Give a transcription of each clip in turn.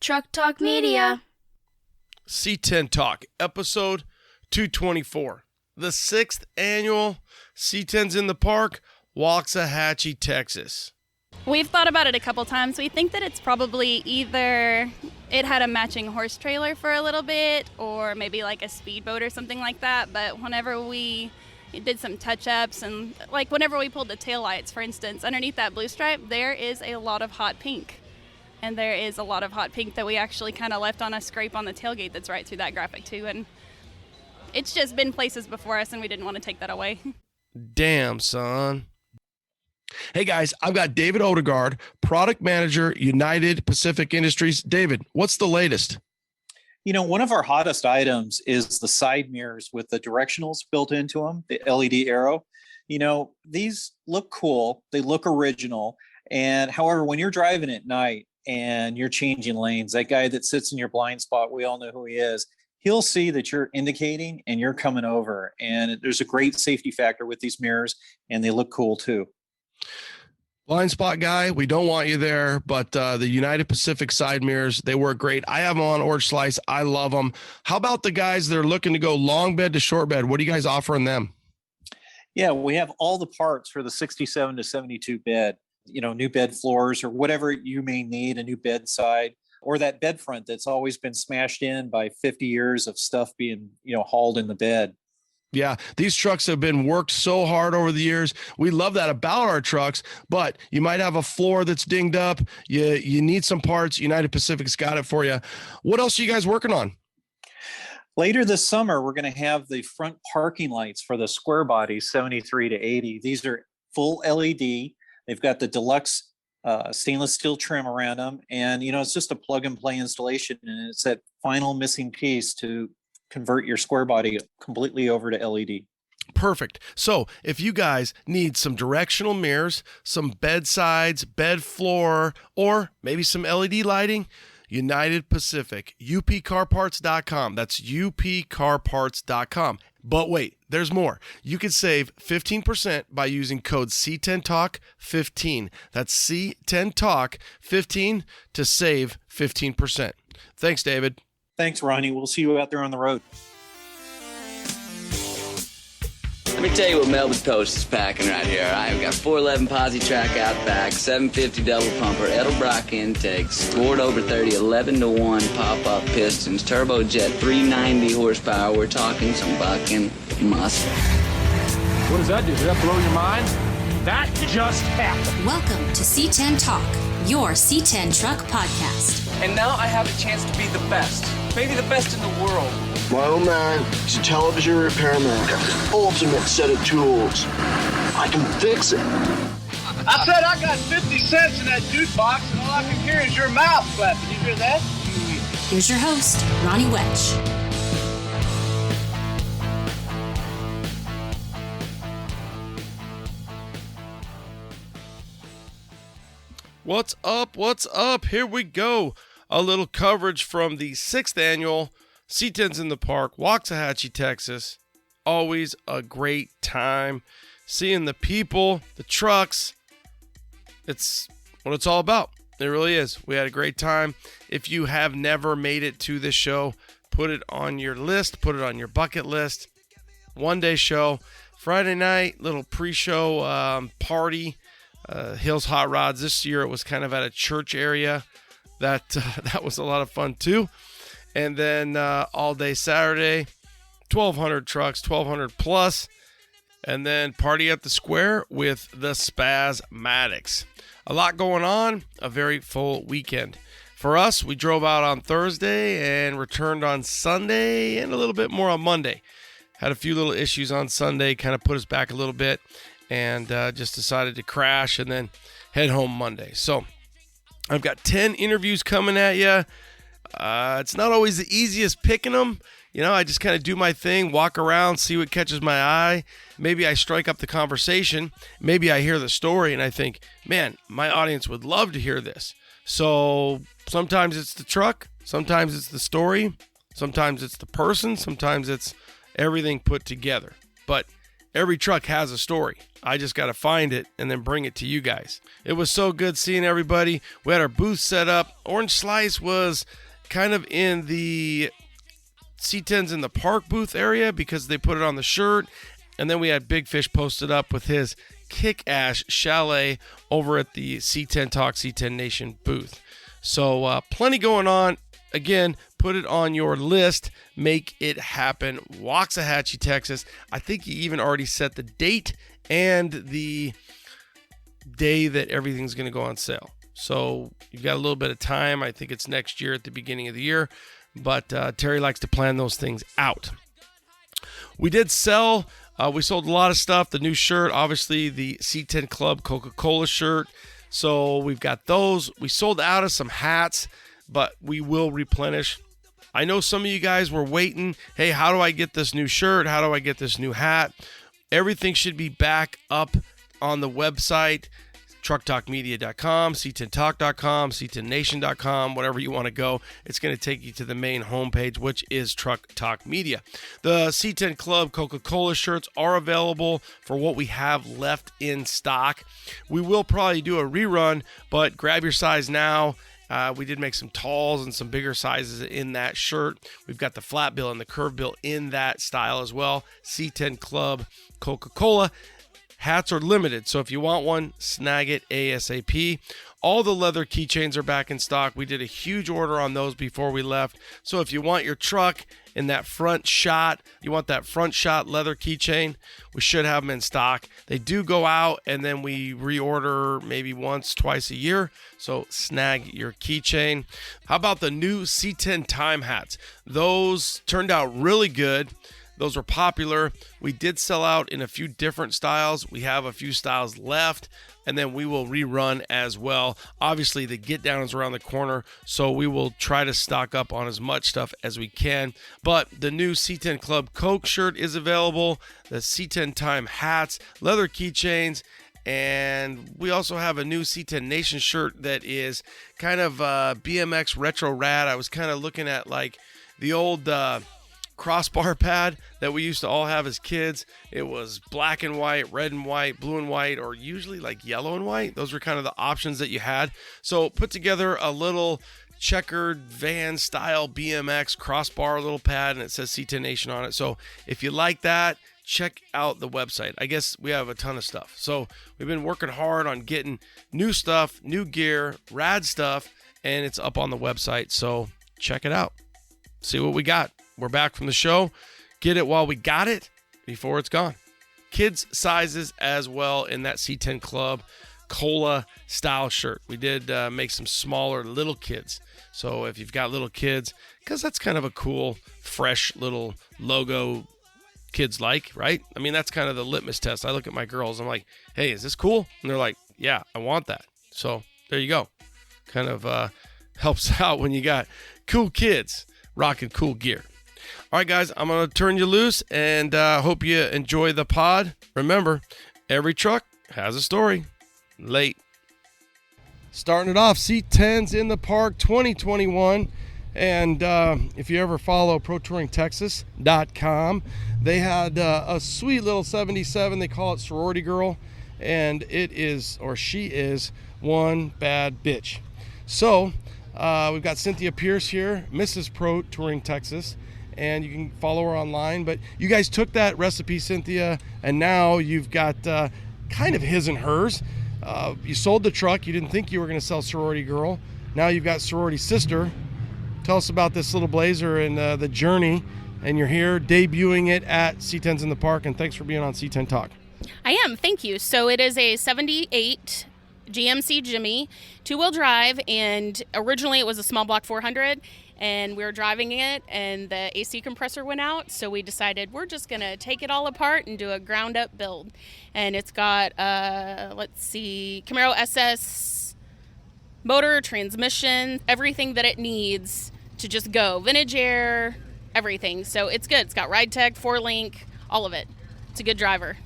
Truck Talk Media. C10 Talk, episode 224. The 6th annual C10's in the Park, Waxahachie, Texas. We've thought about it a couple times. We think that it's probably either it had a matching horse trailer for a little bit or maybe like a speedboat or something like that. But whenever we did some touch-ups and like whenever we pulled the taillights, for instance, underneath that blue stripe, there is a lot of hot pink. And there is a lot of hot pink that we actually kind of left on a scrape on the tailgate that's right through that graphic too. And it's just been places before us and we didn't want to take that away. Damn, son. Hey guys, I've got David Odegaard, product manager, United Pacific Industries. David, what's the latest? You know, one of our hottest items is the side mirrors with the directionals built into them, the LED arrow. You know, these look cool. They look original. And however, when you're driving at night and you're changing lanes, that guy that sits in your blind spot, we all know who he is. He'll see that you're indicating and you're coming over. And there's a great safety factor with these mirrors, and they look cool too. Blind spot guy, we don't want you there, but the United Pacific side mirrors, they work great. I have them on Orange Slice. I love them. How about the guys that are looking to go long bed to short bed? What are you guys offering them? Yeah, we have all the parts for the 67 to 72 bed. You know, new bed floors or whatever you may need, a new bedside, or that bed front that's always been smashed in by 50 years of stuff being, hauled in the bed. Yeah, these trucks have been worked so hard over the years. We love that about our trucks, but you might have a floor that's dinged up. You need some parts. United Pacific's got it for you. What else are you guys working on? Later this summer, we're going to have the front parking lights for the square bodies 73 to 80. These are full LED. They've got the deluxe stainless steel trim around them. And, it's just a plug and play installation. And it's that final missing piece to convert your square body completely over to LED. Perfect. So if you guys need some directional mirrors, some bedsides, bed floor, or maybe some LED lighting, United Pacific, upcarparts.com. That's upcarparts.com. But wait, there's more. You can save 15% by using code C10Talk15. That's C10Talk15 to save 15%. Thanks, David. Thanks, Ronnie. We'll see you out there on the road. Let me tell you what Melba's Toast is packing right here. I've got 411 Posi track out back, 750 double pumper, Edelbrock intakes, scored over 30, 11-1 pop-up pistons, turbojet, 390 horsepower. We're talking some bucking muscle. What does that do? Does that blow your mind? That just happened. Welcome to C10 Talk, your C10 truck podcast. And now I have a chance to be the best, maybe the best in the world. My old man is a television repairman. Ultimate set of tools. I can fix it. I said I got 50 cents in that jukebox, and all I can hear is your mouth clapping. You hear that? Here's your host, Ronnie Welch. What's up? What's up? Here we go. A little coverage from the 6th annual C10's in the Park, Waxahachie, Texas. Always a great time. Seeing the people, the trucks. It's what it's all about. It really is. We had a great time. If you have never made it to this show, put it on your list. Put it on your bucket list. One-day show. Friday night, little pre-show party. Hills Hot Rods. This year it was kind of at a church area. That was a lot of fun too. And then all day Saturday, 1,200 trucks, 1,200 plus. And then party at the square with the Spaz-Matics. A lot going on, a very full weekend. For us, we drove out on Thursday and returned on Sunday and a little bit more on Monday. Had a few little issues on Sunday, kind of put us back a little bit, and just decided to crash and then head home Monday. So I've got 10 interviews coming at you. It's not always the easiest picking them. I just kind of do my thing, walk around, see what catches my eye. Maybe I strike up the conversation. Maybe I hear the story and I think, man, my audience would love to hear this. So sometimes it's the truck, sometimes it's the story, sometimes it's the person, sometimes it's everything put together. But every truck has a story. I just got to find it and then bring it to you guys. It was so good seeing everybody. We had our booth set up. Orange Slice was kind of in the C10's in the park booth area because they put it on the shirt. And then we had Big Fish posted up with his Kick-Ass Chalet over at the C10 Talk, C10 Nation booth. So plenty going on. Again, put it on your list. Make it happen. Waxahachie, Texas. I think you even already set the date and the day that everything's going to go on sale. So you've got a little bit of time. I think it's next year at the beginning of the year. But Terry likes to plan those things out. We did sell. We sold a lot of stuff. The new shirt, obviously the C10 Club Coca-Cola shirt. So we've got those. We sold out of some hats, but we will replenish. I know some of you guys were waiting. Hey, how do I get this new shirt? How do I get this new hat? Everything should be back up on the website, trucktalkmedia.com, c10talk.com, c10nation.com, whatever you want to go. It's going to take you to the main homepage, which is Truck Talk Media. The C10 Club Coca-Cola shirts are available for what we have left in stock. We will probably do a rerun, but grab your size now. We did make some talls and some bigger sizes in that shirt. We've got the flat bill and the curve bill in that style as well. C10 Club Coca-Cola. Hats are limited, so if you want one, snag it ASAP. All the leather keychains are back in stock. We did a huge order on those before we left. So if you want your truck in that front shot, you want that front shot leather keychain, we should have them in stock. They do go out, and then we reorder maybe once, twice a year. So snag your keychain. How about the new C10 Time hats? Those turned out really good. Those were popular. We did sell out in a few different styles. We have a few styles left, and then we will rerun as well. Obviously, the get down is around the corner, so we will try to stock up on as much stuff as we can. But the new C10 Club Coke shirt is available, the C10 Time hats, leather keychains, and we also have a new C10 Nation shirt that is kind of BMX retro rad. I was kind of looking at like the old crossbar pad that we used to all have as kids. It was black and white, red and white, blue and white, or usually like yellow and white. Those were kind of the options that you had. So put together a little checkered van style BMX crossbar little pad, and it says C10 Nation on it. So if you like that, check out the website. I guess we have a ton of stuff. So we've been working hard on getting new stuff, new gear, rad stuff, and it's up on the website. So check it out. See what we got. We're back from the show. Get it while we got it before it's gone. Kids sizes as well in that C10 Club Cola style shirt. We did make some smaller little kids. So if you've got little kids, because that's kind of a cool, fresh little logo kids like, right? I mean, that's kind of the litmus test. I look at my girls. I'm like, hey, is this cool? And they're like, yeah, I want that. So there you go. Kind of helps out when you got cool kids rocking cool gear. All right, guys, I'm going to turn you loose and hope you enjoy the pod. Remember, every truck has a story. Late. Starting it off, C10's in the Park 2021. And if you ever follow ProTouringTexas.com, they had a sweet little 77. They call it Sorority Girl. And it is, or she is, one bad bitch. So we've got Cynthia Pierce here, Mrs. Pro Touring Texas. And you can follow her online. But you guys took that recipe, Cynthia, and now you've got kind of his and hers. You sold the truck. You didn't think you were going to sell Sorority Girl. Now you've got Sorority Sister. Tell us about this little blazer and the journey. And you're here debuting it at C10's in the Park. And thanks for being on C10 Talk. I am. Thank you. So it is a 78 GMC Jimmy, two-wheel drive. And originally it was a small block 400. And we were driving it, and the AC compressor went out, so we decided we're just going to take it all apart and do a ground-up build. And it's got, Camaro SS motor, transmission, everything that it needs to just go. Vintage air, everything. So it's good. It's got Ride Tech, 4-link, all of it. It's a good driver.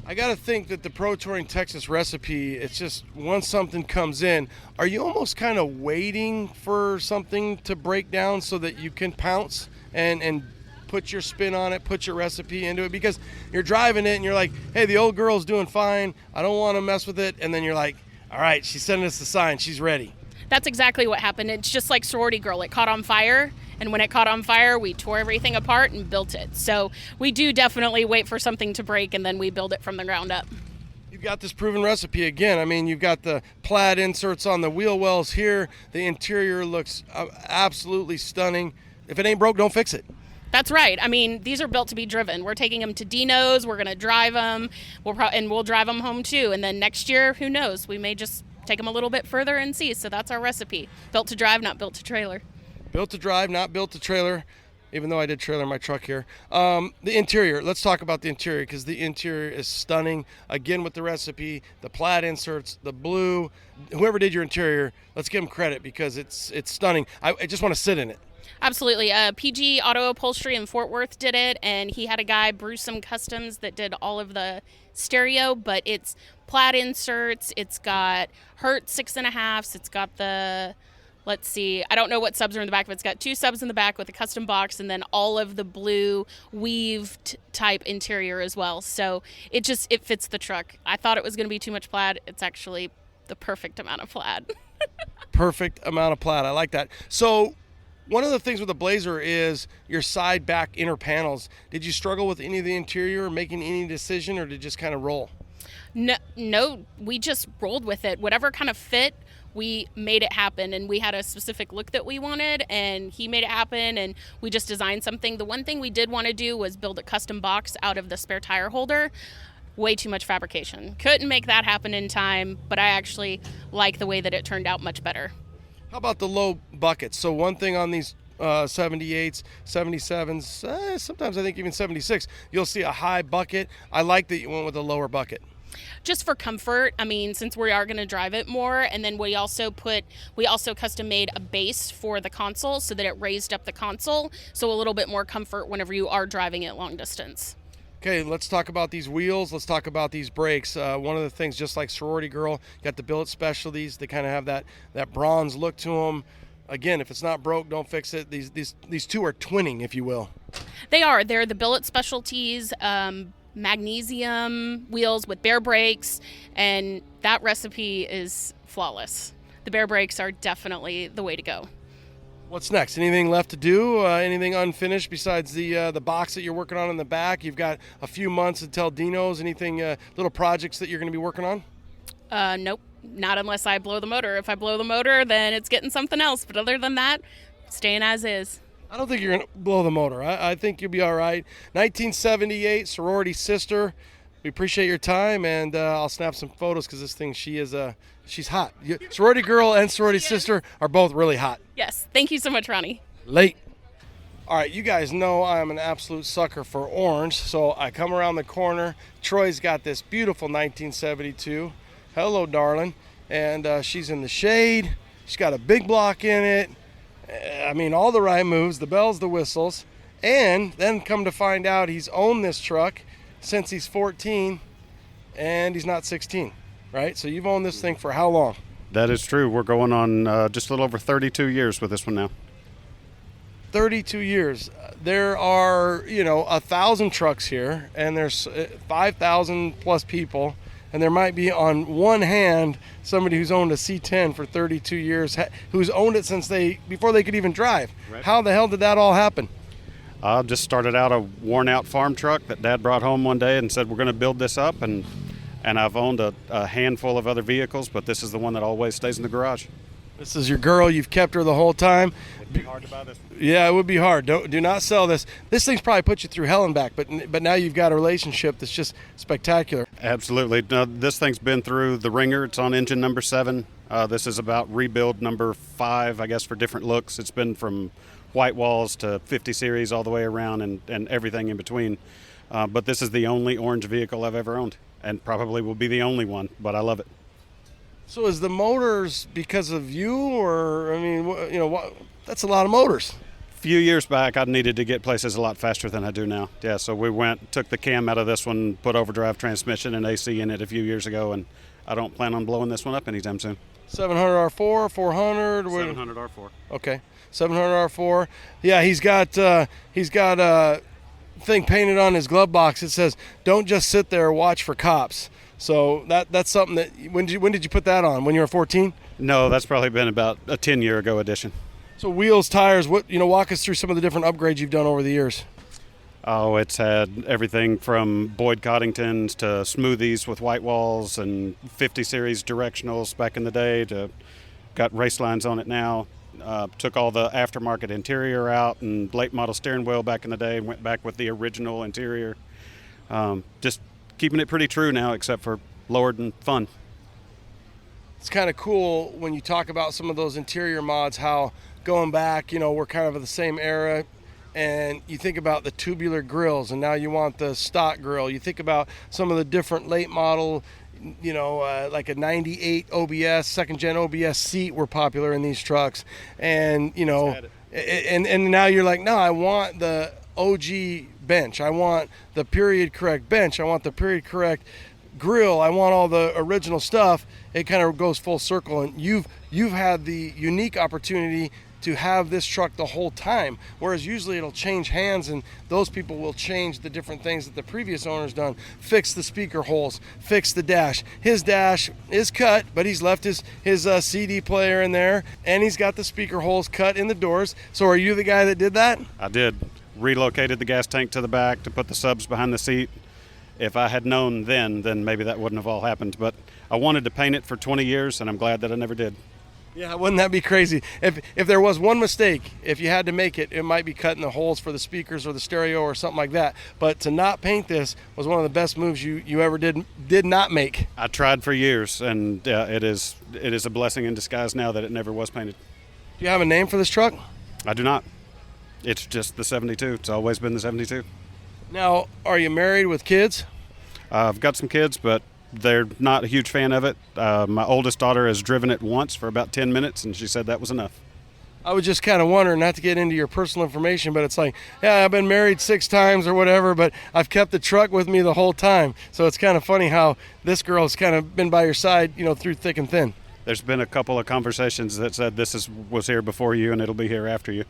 I got to think that the Pro Touring Texas recipe, it's just once something comes in, are you almost kind of waiting for something to break down so that you can pounce and put your spin on it, put your recipe into it, because you're driving it and you're like, hey, the old girl's doing fine. I don't want to mess with it. And then you're like, all right, she's sending us the sign. She's ready. That's exactly what happened. It's just like Sorority Girl. It caught on fire. And when it caught on fire, we tore everything apart and built it. So we do definitely wait for something to break, and then we build it from the ground up. You've got this proven recipe again. I mean, you've got the plaid inserts on the wheel wells here. The interior looks absolutely stunning. If it ain't broke, don't fix it. That's right. I mean, these are built to be driven. We're taking them to Dino's. We're going to drive them. We'll drive them home too. And then next year, who knows? We may just take them a little bit further and see. So that's our recipe. Built to drive, not built to trailer. Built to drive, not built to trailer, even though I did trailer my truck here. The interior, let's talk about the interior, because the interior is stunning. Again, with the recipe, the plaid inserts, the blue. Whoever did your interior, let's give them credit, because it's stunning. I just want to sit in it. Absolutely. PG Auto Upholstery in Fort Worth did it, and he had a guy, Brewsome Customs, that did all of the stereo, but it's plaid inserts. It's got Hertz 6.5s. It's got the... Let's see, I don't know what subs are in the back, but it's got 2 subs in the back with a custom box, and then all of the blue weaved type interior as well. So it fits the truck. I thought it was going to be too much plaid. It's actually the perfect amount of plaid. Perfect amount of plaid. I like that. So one of the things with the Blazer is your side, back, inner panels. Did you struggle with any of the interior, making any decision, or did it just kind of roll? No, we just rolled with it. Whatever kind of fit, we made it happen, and we had a specific look that we wanted, and he made it happen, and we just designed something. The one thing we did want to do was build a custom box out of the spare tire holder. Way too much fabrication. Couldn't make that happen in time, but I actually like the way that it turned out much better. How about the low buckets? So one thing on these 78s, 77s, sometimes I think even 76, you'll see a high bucket. I like that you went with a lower bucket. Just for comfort, I mean, since we are going to drive it more, and then we also custom made a base for the console so that it raised up the console, so a little bit more comfort whenever you are driving it long distance. Okay, let's talk about these wheels. Let's talk about these brakes. One of the things, just like Sorority Girl, you got the billet specialties. They kind of have that bronze look to them. Again, if it's not broke, don't fix it. These two are twinning, if you will. They are. They're the billet specialties. Magnesium wheels with bare brakes, and that recipe is flawless. The bare brakes are definitely the way to go. What's next? Anything left to do? Anything unfinished besides the box that you're working on in the back? You've got a few months until Dino's. Anything, little projects that you're going to be working on? Nope, not unless I blow the motor. If I blow the motor, then it's getting something else. But other than that, staying as is. I don't think you're going to blow the motor. I think you'll be all right. 1978, Sorority Sister. We appreciate your time, and I'll snap some photos because this thing, she's hot. Sorority Girl and Sorority Sister are both really hot. Yes. Thank you so much, Ronnie. Late. All right, you guys know I'm an absolute sucker for orange, so I come around the corner. Troy's got this beautiful 1972. Hello, darling. And she's in the shade. She's got a big block in it. I mean, all the right moves, the bells, the whistles. And then come to find out he's owned this truck since he's 14, and he's not 16, right? So you've owned this thing for how long? That is true. We're going on just a little over 32 years with this one now. 32 years. There are, 1,000 trucks here, and there's 5,000 plus people. And there might be on one hand somebody who's owned a C10 for 32 years, who's owned it since before they could even drive. Right. How the hell did that all happen? Just started out a worn-out farm truck that Dad brought home one day and said, we're going to build this up. And I've owned a handful of other vehicles, but this is the one that always stays in the garage. This is your girl. You've kept her the whole time. It'd be hard to buy this one. Yeah, it would be hard. Do not sell this. This thing's probably put you through hell and back, but now you've got a relationship that's just spectacular. Absolutely. No, this thing's been through the ringer. It's on engine number 7. This is about rebuild number 5, I guess, for different looks. It's been from white walls to 50 series all the way around and everything in between. But this is the only orange vehicle I've ever owned, and probably will be the only one, but I love it. So is the motors because of you, or, that's a lot of motors. A few years back, I needed to get places a lot faster than I do now. Yeah, so we took the cam out of this one, put overdrive transmission and AC in it a few years ago, and I don't plan on blowing this one up anytime soon. 700 R4, 400. 700 R4. Okay, 700 R4. Yeah, he's got a thing painted on his glove box. It says, "Don't just sit there, watch for cops." So that's something that when did you put that on? When you were 14? No, that's probably been about a 10-year ago edition. So wheels, tires. Walk us through some of the different upgrades you've done over the years. Oh, it's had everything from Boyd Coddingtons to smoothies with white walls and 50 series directionals back in the day to got race lines on it now. Took all the aftermarket interior out and late model steering wheel back in the day and went back with the original interior. Just keeping it pretty true now, except for lowered and fun. It's kind of cool when you talk about some of those interior mods, how going back, we're kind of of the same era. And you think about the tubular grills, and now you want the stock grill. You think about some of the different late model, like a 98 OBS, second gen OBS seat were popular in these trucks. And, and now you're like, no, I want the OG bench. I want the period correct bench. I want the period correct grill. I want all the original stuff. It kind of goes full circle. And you've had the unique opportunity to have this truck the whole time, whereas usually it'll change hands and those people will change the different things that the previous owner's done. Fix the speaker holes, fix the dash. His dash is cut, but he's left his CD player in there, and he's got the speaker holes cut in the doors. So are you the guy that did that? I did. Relocated the gas tank to the back to put the subs behind the seat. If I had known then maybe that wouldn't have all happened, but I wanted to paint it for 20 years, and I'm glad that I never did. Yeah, wouldn't that be crazy? If there was one mistake, if you had to make it, it might be cutting the holes for the speakers or the stereo or something like that. But to not paint this was one of the best moves you ever did not make. I tried for years, and it is a blessing in disguise now that it never was painted. Do you have a name for this truck? I do not. It's just the 72. It's always been the 72. Now, are you married with kids? I've got some kids, but they're not a huge fan of it. My oldest daughter has driven it once for about 10 minutes, and she said that was enough. I was just kind of wondering, not to get into your personal information, but it's like, yeah, I've been married 6 times or whatever, but I've kept the truck with me the whole time. So it's kind of funny how this girl's kind of been by your side, through thick and thin. There's been a couple of conversations that said was here before you and it'll be here after you.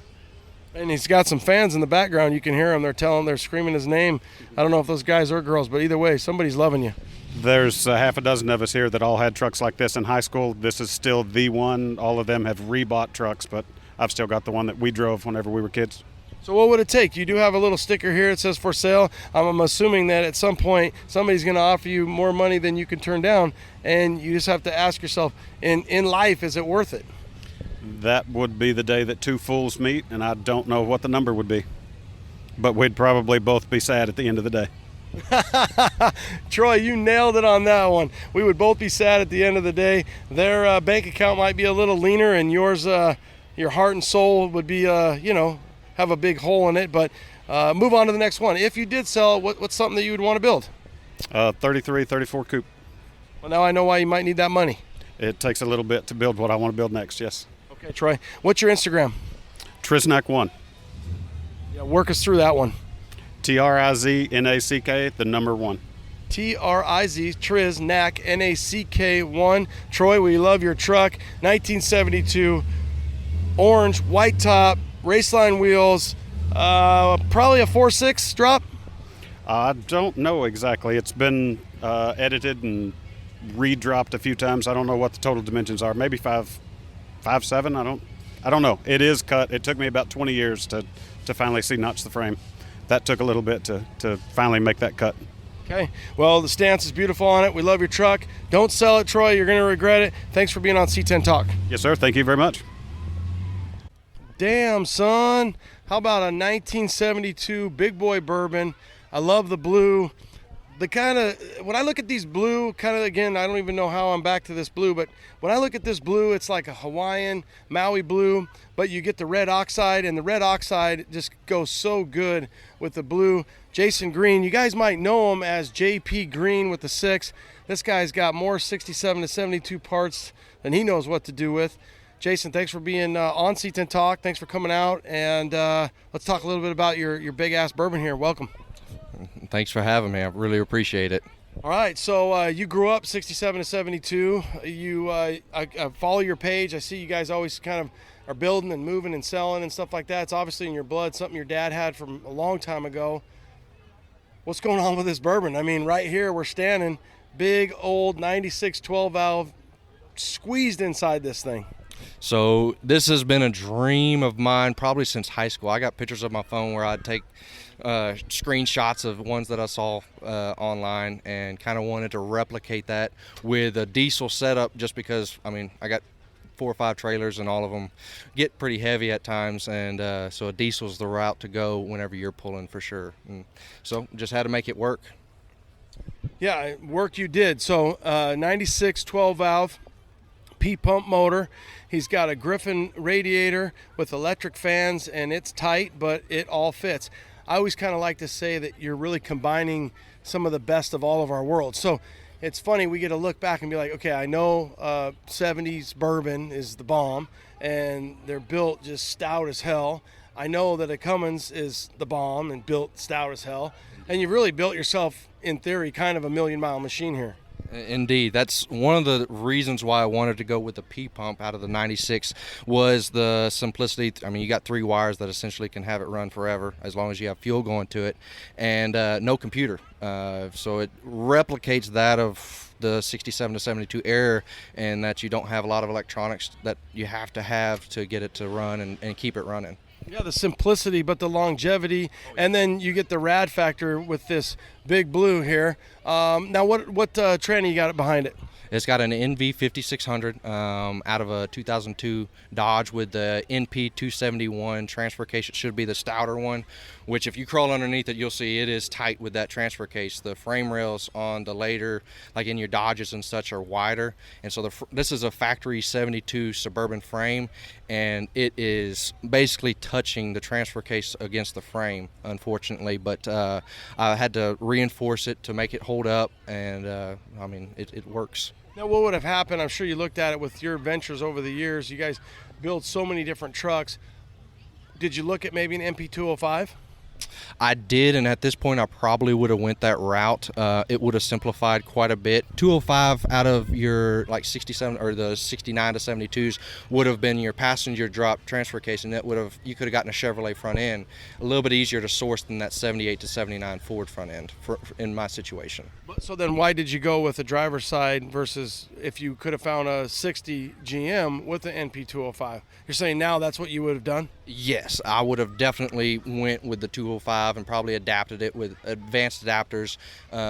And he's got some fans in the background. You can hear them. They're screaming his name. I don't know if those guys are girls, but either way, somebody's loving you. There's half a dozen of us here that all had trucks like this in high school. This is still the one. All of them have rebought trucks, but I've still got the one that we drove whenever we were kids. So what would it take? You do have a little sticker here. It says for sale. I'm assuming that at some point somebody's going to offer you more money than you can turn down, and you just have to ask yourself, in life, is it worth it? That would be the day that two fools meet, and I don't know what the number would be. But we'd probably both be sad at the end of the day. Troy, you nailed it on that one. We would both be sad at the end of the day. Their bank account might be a little leaner, and yours, your heart and soul would be, have a big hole in it. But move on to the next one. If you did sell, what's something that you would want to build? 33, 34 coupe. Well, now I know why you might need that money. It takes a little bit to build what I want to build next, yes. Okay, Troy. What's your Instagram? Triznak1. Yeah, work us through that one. TRIZNACK, the number 1. TRIZ, Triznak, NACK1. Troy, we love your truck. 1972, orange, white top, raceline wheels, probably a 4.6 drop? I don't know exactly. It's been edited and re-dropped a few times. I don't know what the total dimensions are. Maybe 5'7". I don't know. It is cut. It took me about 20 years to finally see notch the frame. That took a little bit to finally make that cut. Okay. Well, the stance is beautiful on it. We love your truck. Don't sell it, Troy. You're going to regret it. Thanks for being on C10 Talk. Yes, sir. Thank you very much. Damn, son. How about a 1972 Big Boy Bourbon? I love the blue. When I look at these blue, again, I don't even know how I'm back to this blue, but when I look at this blue, it's like a Hawaiian Maui blue, but you get the red oxide, and the red oxide just goes so good with the blue. Jason Green, you guys might know him as JP Green with the 6. This guy's got more 67 to 72 parts than he knows what to do with. Jason, thanks for being on C10 Talk. Thanks for coming out, and let's talk a little bit about your big-ass bourbon here. Welcome. Thanks for having me. I really appreciate it. All right, so you grew up 67 to 72. I follow your page. I see you guys always kind of are building and moving and selling and stuff like that. It's obviously in your blood, something your dad had from a long time ago. What's going on with this bourbon? I mean, right here we're standing, big old 96 12 valve squeezed inside this thing. So this has been a dream of mine probably since high school. I got pictures of my phone where I'd take screenshots of ones that I saw online and kind of wanted to replicate that with a diesel setup, just because, I mean, I got 4 or 5 trailers and all of them get pretty heavy at times, and so a diesel's the route to go whenever you're pulling for sure. And so just had to make it work. Yeah, work you did. So 96 12 valve P-pump motor. He's got a Griffin radiator with electric fans, and it's tight, but it all fits. I always kind of like to say that you're really combining some of the best of all of our worlds. So it's funny, we get to look back and be like, okay, I know 70s bourbon is the bomb, and they're built just stout as hell. I know that a Cummins is the bomb and built stout as hell. And you've really built yourself, in theory, kind of a million-mile machine here. Indeed. That's one of the reasons why I wanted to go with the P-pump out of the 96 was the simplicity. I mean, you got 3 wires that essentially can have it run forever as long as you have fuel going to it, and no computer. So it replicates that of the 67 to 72 Air, and that you don't have a lot of electronics that you have to get it to run and keep it running. Yeah, the simplicity, but the longevity, and then you get the rad factor with this big blue here. Now, what tranny you got behind it? It's got an NV 5600 out of a 2002 Dodge with the NP 271 transfer case. It should be the stouter one, which if you crawl underneath it, you'll see it is tight with that transfer case. The frame rails on the later, like in your Dodges and such, are wider. And so this is a factory 72 Suburban frame, and it is basically touching the transfer case against the frame, unfortunately. But I had to reinforce it to make it hold up, and I mean, it works. Now, what would have happened? I'm sure you looked at it with your ventures over the years. You guys build so many different trucks. Did you look at maybe an MP205? I did, and at this point I probably would have went that route. It would have simplified quite a bit. 205 out of your like 67 or the 69 to 72s would have been your passenger drop transfer case, and you could have gotten a Chevrolet front end. A little bit easier to source than that 78 to 79 Ford front end in my situation. So then why did you go with the driver's side versus if you could have found a 60 GM with the NP205? You're saying now that's what you would have done? Yes, I would have definitely went with the 205 and probably adapted it with advanced adapters,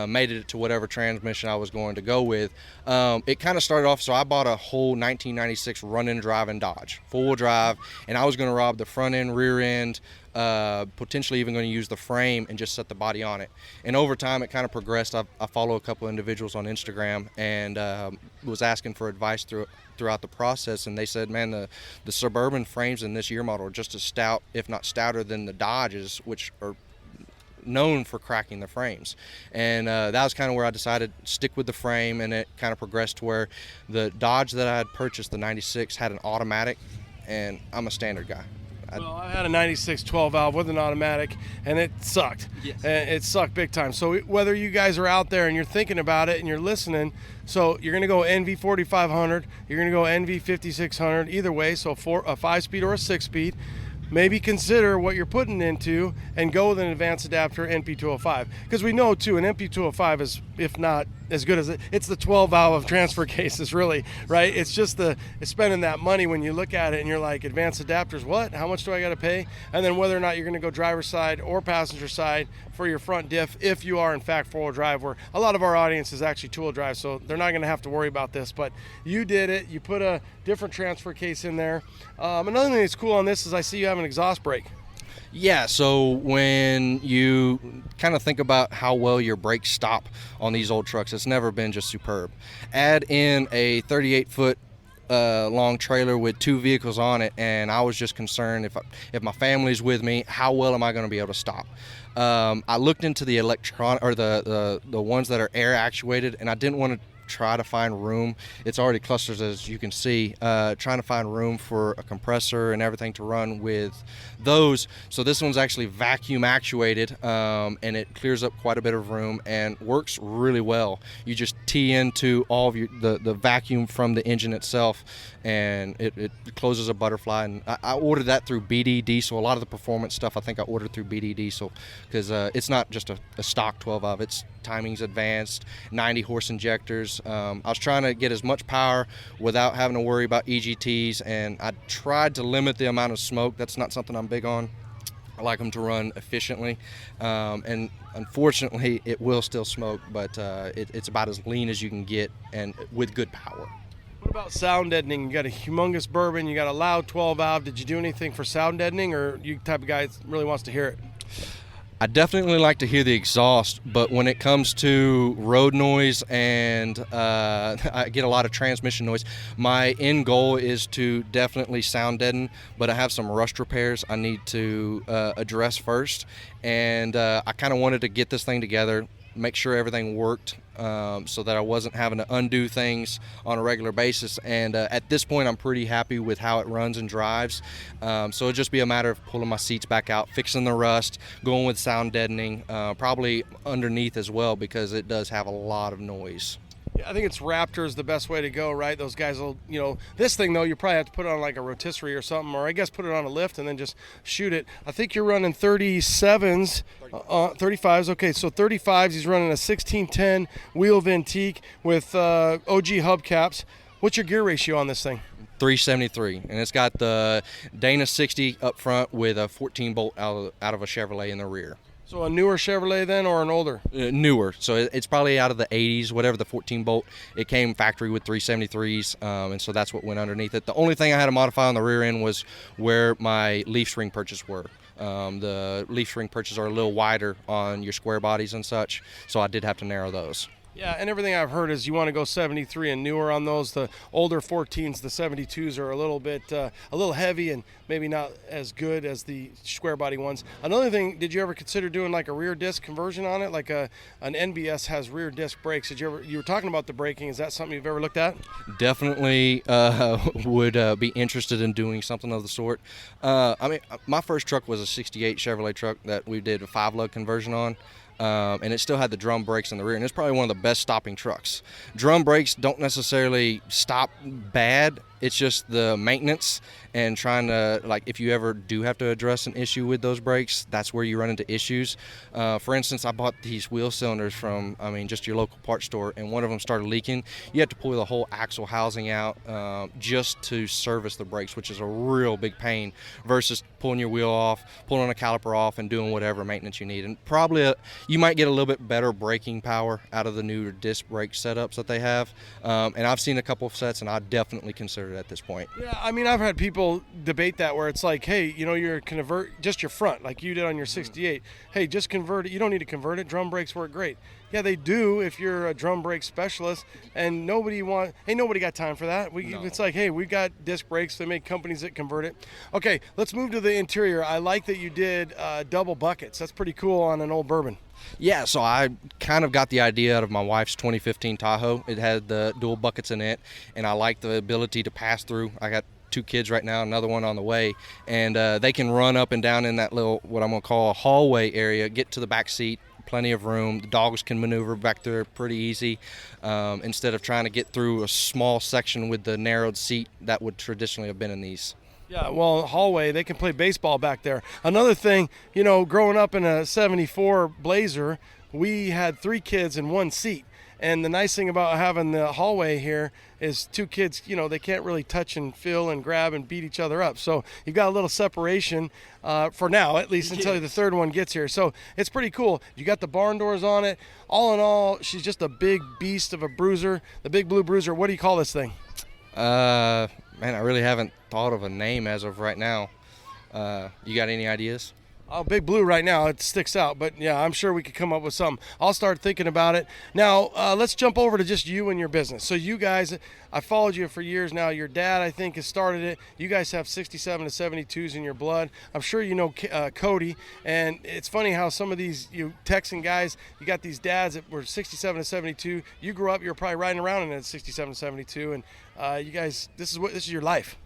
made it to whatever transmission I was going to go with. It kind of started off, so I bought a whole 1996 run-in driving Dodge, four-wheel drive, and I was going to rob the front end, rear end, potentially even going to use the frame and just set the body on it. And over time, it kind of progressed. I follow a couple individuals on Instagram and was asking for advice throughout the process, and they said, man, the Suburban frames in this year model are just as stout, if not stouter, than the Dodges, which are known for cracking the frames. And that was kind of where I decided to stick with the frame, and it kind of progressed to where the Dodge that I had purchased, the 96, had an automatic, and I'm a standard guy. Well, I had a 96 12 valve with an automatic, and it sucked. Yes. It sucked big time. So whether you guys are out there and you're thinking about it and you're listening, so you're going to go NV 4500, you're going to go NV 5600, either way, so a 5-speed or a 6-speed. Maybe consider what you're putting into and go with an advanced adapter NP205. Because we know, too, an NP205 is, if not as good as it's the 12 valve of transfer cases, really, right? It's just it's spending that money when you look at it and you're like, advanced adapters, what? How much do I got to pay? And then whether or not you're going to go driver's side or passenger side for your front diff, if you are, in fact, four-wheel drive, where a lot of our audience is actually two-wheel drive, so they're not going to have to worry about this. But you did it. You put a different transfer case in there. Another thing that's cool on this is I see you have an exhaust brake. Yeah, so when you kind of think about how well your brakes stop on these old trucks, it's never been just superb. Add in a 38-foot long trailer with two vehicles on it, and I was just concerned if my family's with me, how well am I going to be able to stop? I looked into the electronic or the ones that are air actuated, and I didn't want to try to find room. It's already clusters, as you can see, trying to find room for a compressor and everything to run with those. So this one's actually vacuum actuated, and it clears up quite a bit of room and works really well. You just tee into all of the vacuum from the engine itself, and it closes a butterfly. And I ordered that through BD Diesel. A lot of the performance stuff I think I ordered through BD Diesel, because it's not just a stock 12 valve. It's timing's advanced, 90 horse injectors. I was trying to get as much power without having to worry about EGTs, and I tried to limit the amount of smoke. That's not something I'm big on. I like them to run efficiently, and unfortunately it will still smoke, but it's about as lean as you can get and with good power. What about sound deadening? You got a humongous bourbon, you got a loud 12 valve. Did you do anything for sound deadening, or you type of guy that really wants to hear it? I definitely like to hear the exhaust, but when it comes to road noise and I get a lot of transmission noise, my end goal is to definitely sound deaden, but I have some rust repairs I need to address first, and I kind of wanted to get this thing together, make sure everything worked, so that I wasn't having to undo things on a regular basis. And at this point, I'm pretty happy with how it runs and drives. So it'll just be a matter of pulling my seats back out, fixing the rust, going with sound deadening, probably underneath as well, because it does have a lot of noise. Yeah, I think it's Raptor is the best way to go, right? Those guys will, this thing though, you probably have to put it on like a rotisserie or something, or I guess put it on a lift and then just shoot it. I think you're running 37s, 35s. Okay, so 35s, he's running a 1610 wheel Ventique with OG hubcaps. What's your gear ratio on this thing? 373, and it's got the Dana 60 up front with a 14 bolt out of a Chevrolet in the rear. So a newer Chevrolet then, or an older? Newer. So it's probably out of the 80s, whatever, the 14 bolt. It came factory with 373s, and so that's what went underneath it. The only thing I had to modify on the rear end was where my leaf spring perches were. The leaf spring perches are a little wider on your square bodies and such, so I did have to narrow those. Yeah, and everything I've heard is you want to go 73 and newer on those. The older 14s, the 72s, are a little bit, a little heavy and maybe not as good as the square body ones. Another thing, did you ever consider doing like a rear disc conversion on it? Like an NBS has rear disc brakes. You were talking about the braking. Is that something you've ever looked at? Definitely would be interested in doing something of the sort. I mean, my first truck was a 68 Chevrolet truck that we did a 5-lug conversion on. And it still had the drum brakes in the rear, and it's probably one of the best stopping trucks. Drum brakes don't necessarily stop bad. It's just the maintenance and trying to, like, if you ever do have to address an issue with those brakes, that's where you run into issues. For instance, I bought these wheel cylinders from, just your local parts store, and one of them started leaking. You have to pull the whole axle housing out just to service the brakes, which is a real big pain, versus pulling your wheel off, pulling a caliper off, and doing whatever maintenance you need. And probably you might get a little bit better braking power out of the newer disc brake setups that they have. And I've seen a couple of sets, and I definitely consider it at this point. Yeah, I've had people debate that where it's like, hey, you're convert just your front like you did on your 68. Hey, just convert it. You don't need to convert it. Drum brakes work great. Yeah, they do if you're a drum brake specialist, and nobody got time for that. It's like, hey, we got disc brakes. They make companies that convert it. Okay, let's move to the interior. I like that you did double buckets. That's pretty cool on an old bourbon. Yeah, so I kind of got the idea out of my wife's 2015 Tahoe. It had the dual buckets in it, and I like the ability to pass through. I got 2 kids right now, another one on the way, and they can run up and down in that little, what I'm going to call a hallway area, get to the back seat, plenty of room. The dogs can maneuver back there pretty easy, instead of trying to get through a small section with the narrowed seat that would traditionally have been in these. Yeah, well, hallway, they can play baseball back there. Another thing, growing up in a 74 Blazer, we had 3 kids in 1 seat. And the nice thing about having the hallway here is 2 kids, they can't really touch and feel and grab and beat each other up. So you've got a little separation for now, at least until the third one gets here. So it's pretty cool. You got the barn doors on it. All in all, she's just a big beast of a bruiser, the Big Blue Bruiser. What do you call this thing? Man, I really haven't thought of a name as of right now. You got any ideas? Oh, Big Blue right now, it sticks out. But, yeah, I'm sure we could come up with something. I'll start thinking about it. Now, let's jump over to just you and your business. So you guys, I followed you for years now. Your dad, I think, has started it. You guys have 67 to 72s in your blood. I'm sure you know Cody. And it's funny how some of these Texan guys, you got these dads that were 67 to 72. You grew up, you were probably riding around in a 67 to 72. And you guys, this is your life.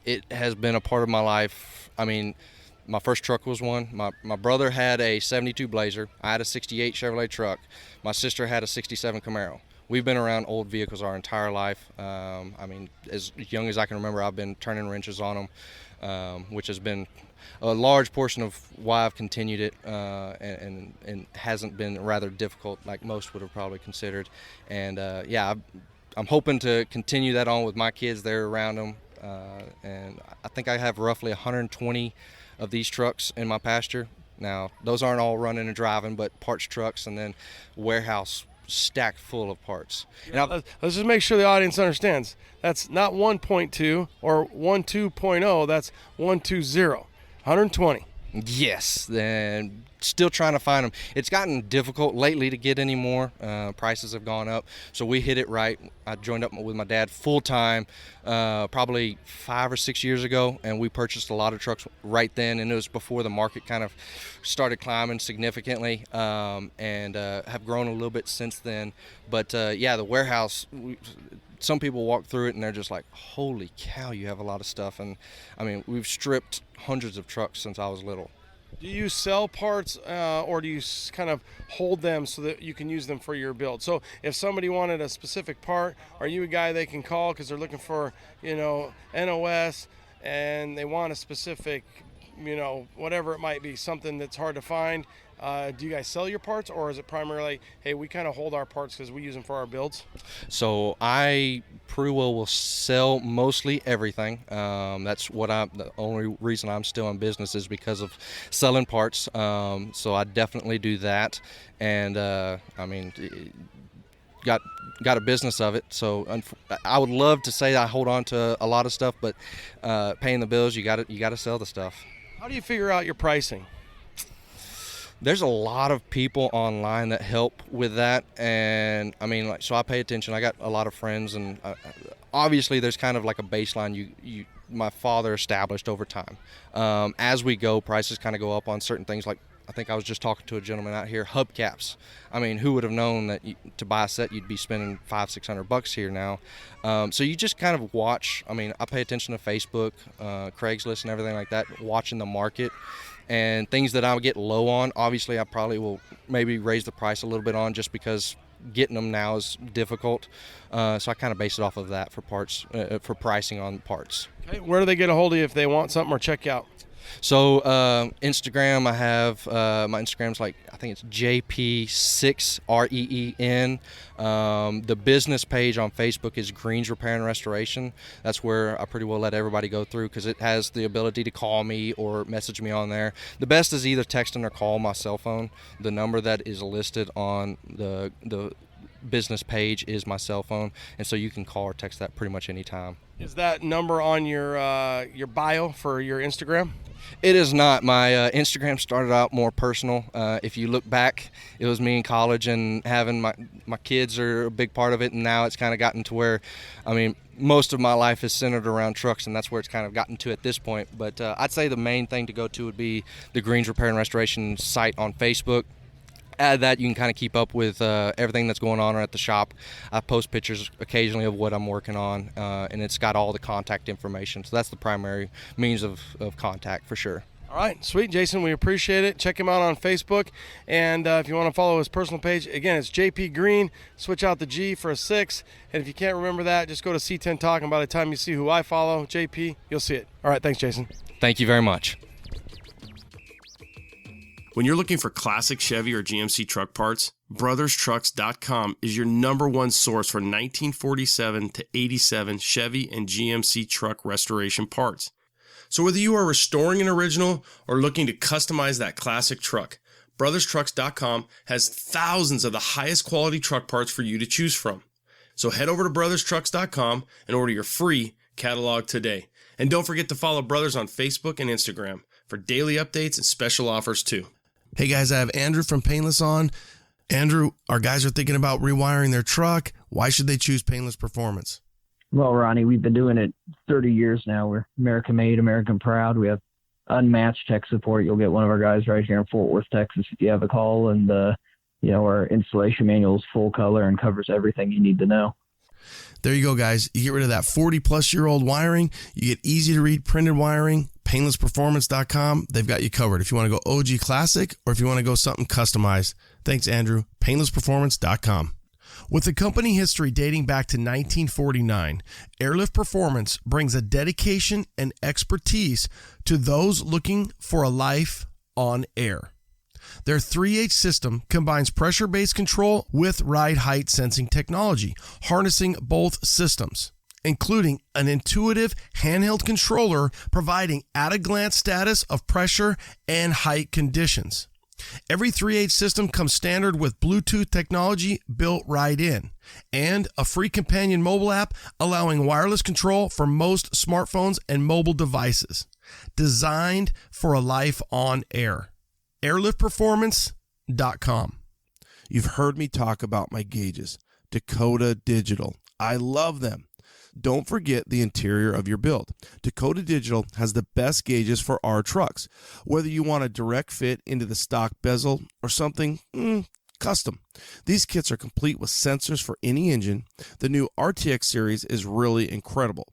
It has been a part of my life. I mean, my first truck was one. My brother had a 72 Blazer. I had a 68 Chevrolet truck. My sister had a 67 Camaro. We've been around old vehicles our entire life. I mean, as young as I can remember, I've been turning wrenches on them, which has been a large portion of why I've continued it, and hasn't been rather difficult like most would have probably considered. And yeah, I'm hoping to continue that on with my kids. They're around them. And I think I have roughly 120 of these trucks in my pasture. Now, those aren't all running and driving, but parts trucks, and then warehouse stacked full of parts. And let's just make sure the audience understands. That's not 1.2 or 12.0, that's 120, 120. Yes, and still trying to find them. It's gotten difficult lately to get any more. Prices have gone up, so we hit it right. I joined up with my dad full time probably 5 or 6 years ago, and we purchased a lot of trucks right then, and it was before the market kind of started climbing significantly, and have grown a little bit since then. But yeah, the warehouse, some people walk through it and they're just like, holy cow, you have a lot of stuff. And I mean, we've stripped hundreds of trucks since I was little. Do you sell parts or do you kind of hold them so that you can use them for your build? So if somebody wanted a specific part, are you a guy they can call because they're looking for, NOS, and they want a specific, whatever it might be, something that's hard to find? Do you guys sell your parts, or is it primarily, hey, we kind of hold our parts because we use them for our builds? So I pretty well will sell mostly everything. That's the only reason I'm still in business is because of selling parts. So I definitely do that. And I mean, got a business of it. So I would love to say I hold on to a lot of stuff, but paying the bills, you got to sell the stuff. How do you figure out your pricing? There's a lot of people online that help with that, and I mean, so I pay attention. I got a lot of friends, and obviously there's kind of like a baseline my father established over time. As we go, prices kind of go up on certain things. Like I think I was just talking to a gentleman out here, hubcaps. I mean, who would have known that to buy a set you'd be spending $500-600 here now? So you just kind of watch. I mean, I pay attention to Facebook, Craigslist, and everything like that, watching the market. And things that I get low on, obviously I probably will maybe raise the price a little bit on, just because getting them now is difficult. So I kind of base it off of that for parts, for pricing on parts. Okay. Where do they get a hold of you if they want something or check you out? So Instagram, I have my Instagram's like, I think it's JP6REEN. The business page on Facebook is Greens Repair and Restoration. That's where I pretty well let everybody go through, because it has the ability to call me or message me on there. The best is either texting or call my cell phone. The number that is listed on the business page is my cell phone, and so you can call or text that pretty much any time. Is that number on your bio for your Instagram? It is not. My Instagram started out more personal. If you look back, it was me in college, and having my kids are a big part of it, and now it's kind of gotten to where, I mean, most of my life is centered around trucks, and that's where it's kind of gotten to at this point. But I'd say the main thing to go to would be the Greens Repair and Restoration site on Facebook. Add that, you can kind of keep up with everything that's going on at the shop. I post pictures occasionally of what I'm working on, and it's got all the contact information. So that's the primary means of contact for sure. All right, sweet, Jason. We appreciate it. Check him out on Facebook. And if you want to follow his personal page, again, it's JP Green. Switch out the G for a 6. And if you can't remember that, just go to C10 Talk, and by the time you see who I follow, JP, you'll see it. All right, thanks, Jason. Thank you very much. When you're looking for classic Chevy or GMC truck parts, BrothersTrucks.com is your #1 source for 1947 to 87 Chevy and GMC truck restoration parts. So whether you are restoring an original or looking to customize that classic truck, BrothersTrucks.com has thousands of the highest quality truck parts for you to choose from. So head over to BrothersTrucks.com and order your free catalog today. And don't forget to follow Brothers on Facebook and Instagram. for daily updates and special offers too. Hey guys, I have Andrew from Painless on. Andrew, our guys are thinking about rewiring their truck. Why should they choose Painless Performance? Well, Ronnie, we've been doing it 30 years now. We're American made, American proud. We have unmatched tech support. You'll get one of our guys right here in Fort Worth, Texas, if you have a call. And, our installation manual is full color and covers everything you need to know. There you go, guys. You get rid of that 40-plus-year-old wiring. You get easy-to-read printed wiring. PainlessPerformance.com. They've got you covered if you want to go OG Classic or if you want to go something customized. Thanks, Andrew. PainlessPerformance.com. With a company history dating back to 1949, Airlift Performance brings a dedication and expertise to those looking for a life on air. Their 3H system combines pressure-based control with ride height sensing technology, harnessing both systems, including an intuitive handheld controller providing at-a-glance status of pressure and height conditions. Every 3H system comes standard with Bluetooth technology built right in, and a free companion mobile app allowing wireless control for most smartphones and mobile devices. Designed for a life on air. AirliftPerformance.com. You've heard me talk about my gauges. Dakota Digital. I love them. Don't forget the interior of your build. Dakota Digital has the best gauges for our trucks. Whether you want a direct fit into the stock bezel or something custom. These kits are complete with sensors for any engine. The new RTX series is really incredible.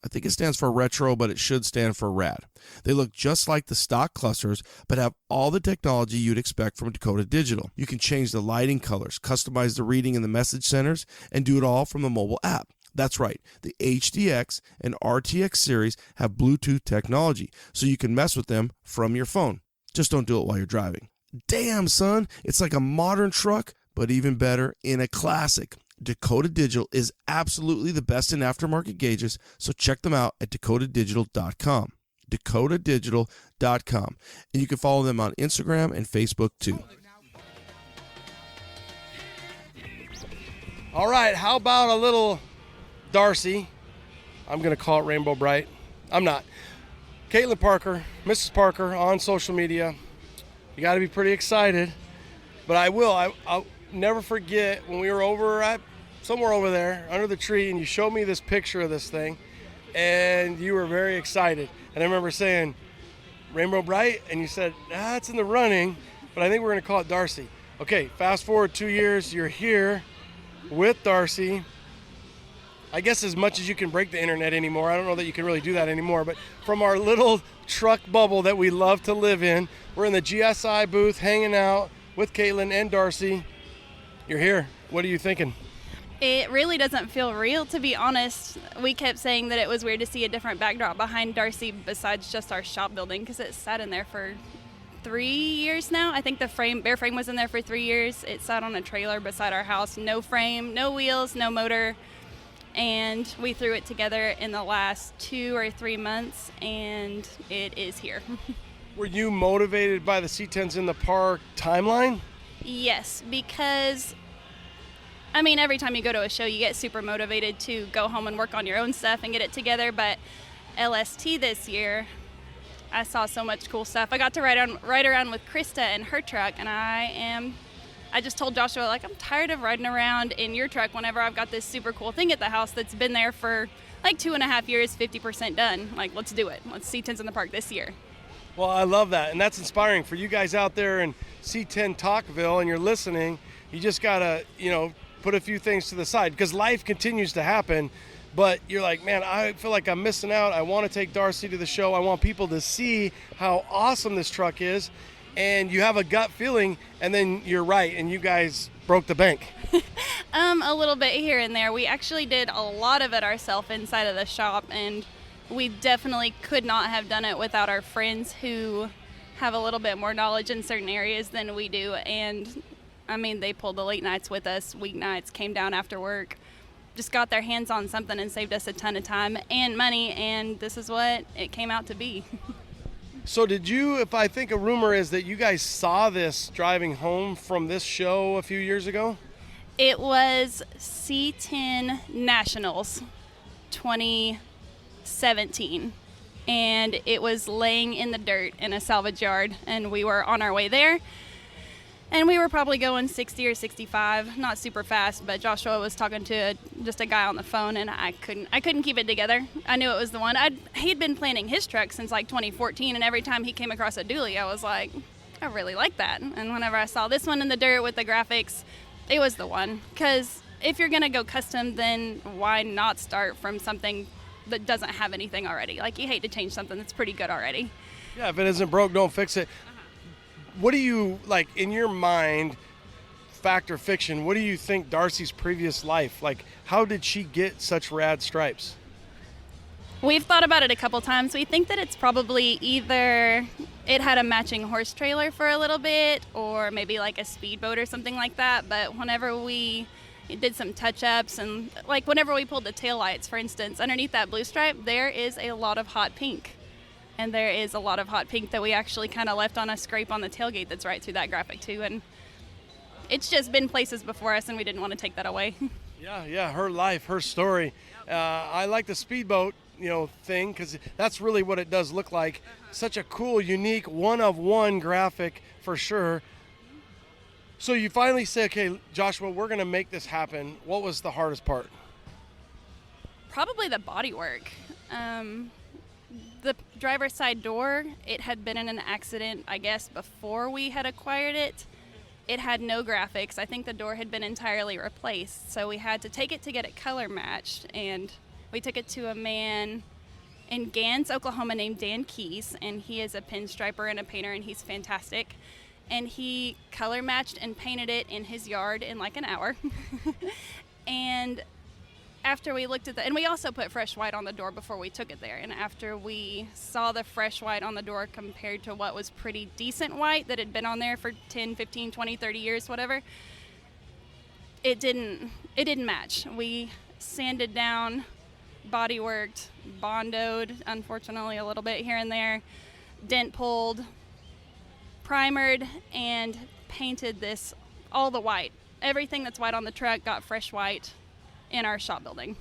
I think it stands for retro, but it should stand for rad. They look just like the stock clusters, but have all the technology you'd expect from Dakota Digital. You can change the lighting colors, customize the reading in the message centers, and do it all from the mobile app. That's right, the HDX and RTX series have Bluetooth technology, so you can mess with them from your phone. Just don't do it while you're driving. Damn, son, it's like a modern truck, but even better in a classic. Dakota Digital is absolutely the best in aftermarket gauges, so check them out at dakotadigital.com. dakotadigital.com. And you can follow them on Instagram and Facebook too. All right, how about a little Darcy? I'm going to call it Rainbow Bright. I'm not. Caitlin Parker, Mrs. Parker on social media. You got to be pretty excited, but I will. I'll never forget when we were over at somewhere over there under the tree and you showed me this picture of this thing and you were very excited. And I remember saying, Rainbow Bright? And you said, it's in the running, but I think we're going to call it Darcy. Okay, fast forward 2 years, you're here with Darcy. I guess as much as you can break the internet anymore, I don't know that you can really do that anymore, but from our little truck bubble that we love to live in, we're in the GSI booth hanging out with Caitlin and Darcy. You're here. What are you thinking? It really doesn't feel real, to be honest. We kept saying that it was weird to see a different backdrop behind Darcy besides just our shop building because it sat in there for 3 years now. I think the bare frame was in there for 3 years. It sat on a trailer beside our house. No frame, no wheels, no motor. And we threw it together in the last 2 or 3 months, and it is here. Were you motivated by the C10's in the park timeline? Yes, because every time you go to a show, you get super motivated to go home and work on your own stuff and get it together. But LST this year, I saw so much cool stuff. I got to ride around with Krista and her truck, and I just told Joshua, I'm tired of riding around in your truck whenever I've got this super cool thing at the house that's been there for 2.5 years, 50% done. Let's do it. Let's C10's in the park this year. Well, I love that, and that's inspiring for you guys out there in C10 Talkville, and you're listening. You just gotta, put a few things to the side because life continues to happen. But you're like, man, I feel like I'm missing out. I want to take Darcy to the show. I want people to see how awesome this truck is, and you have a gut feeling, and then you're right, and you guys broke the bank. A little bit here and there. We actually did a lot of it ourselves inside of the shop, and we definitely could not have done it without our friends who have a little bit more knowledge in certain areas than we do. And they pulled the late nights with us, weeknights, came down after work, just got their hands on something and saved us a ton of time and money, and this is what it came out to be. So did you, if I think a rumor is that you guys saw this driving home from this show a few years ago? It was C10 Nationals 2017. and it was laying in the dirt in a salvage yard, and we were on our way there. And we were probably going 60 or 65, not super fast, but Joshua was talking to just a guy on the phone, and I couldn't keep it together. I knew it was the one. He'd been planning his truck since like 2014, and every time he came across a dually, I was like, I really like that. And whenever I saw this one in the dirt with the graphics, it was the one. Because if you're gonna go custom, then why not start from something that doesn't have anything already? Like, you hate to change something that's pretty good already. Yeah, if it isn't broke, don't fix it. What do you, like, in your mind, fact or fiction, what do you think Darcy's previous life, like, how did she get such rad stripes? We've thought about it a couple times. We think that it's probably either it had a matching horse trailer for a little bit, or maybe like a speedboat or something like that. But whenever we did some touch-ups, and like whenever we pulled the taillights, for instance, underneath that blue stripe, there is a lot of hot pink. And there is a lot of hot pink that we actually kind of left on a scrape on the tailgate that's right through that graphic too. And it's just been places before us, and we didn't want to take that away. Yeah, her life, her story. I like the speedboat, thing, because that's really what it does look like. Such a cool, unique, one-of-one graphic for sure. So you finally say, okay, Joshua, we're going to make this happen. What was the hardest part? Probably the body work. The driver's side door, it had been in an accident, I guess, before we had acquired it. It had no graphics. I think the door had been entirely replaced, so we had to take it to get it color matched, and we took it to a man in Gans, Oklahoma named Dan Keys, and he is a pinstriper and a painter, and he's fantastic. And he color matched and painted it in his yard in like an hour. And after we looked at and we also put fresh white on the door before we took it there. And after we saw the fresh white on the door compared to what was pretty decent white that had been on there for 10, 15, 20, 30 years, whatever, it didn't match. We sanded down, body worked, bondoed, unfortunately a little bit here and there, dent pulled, primered, and painted this, all the white. Everything that's white on the truck got fresh white in our shop building.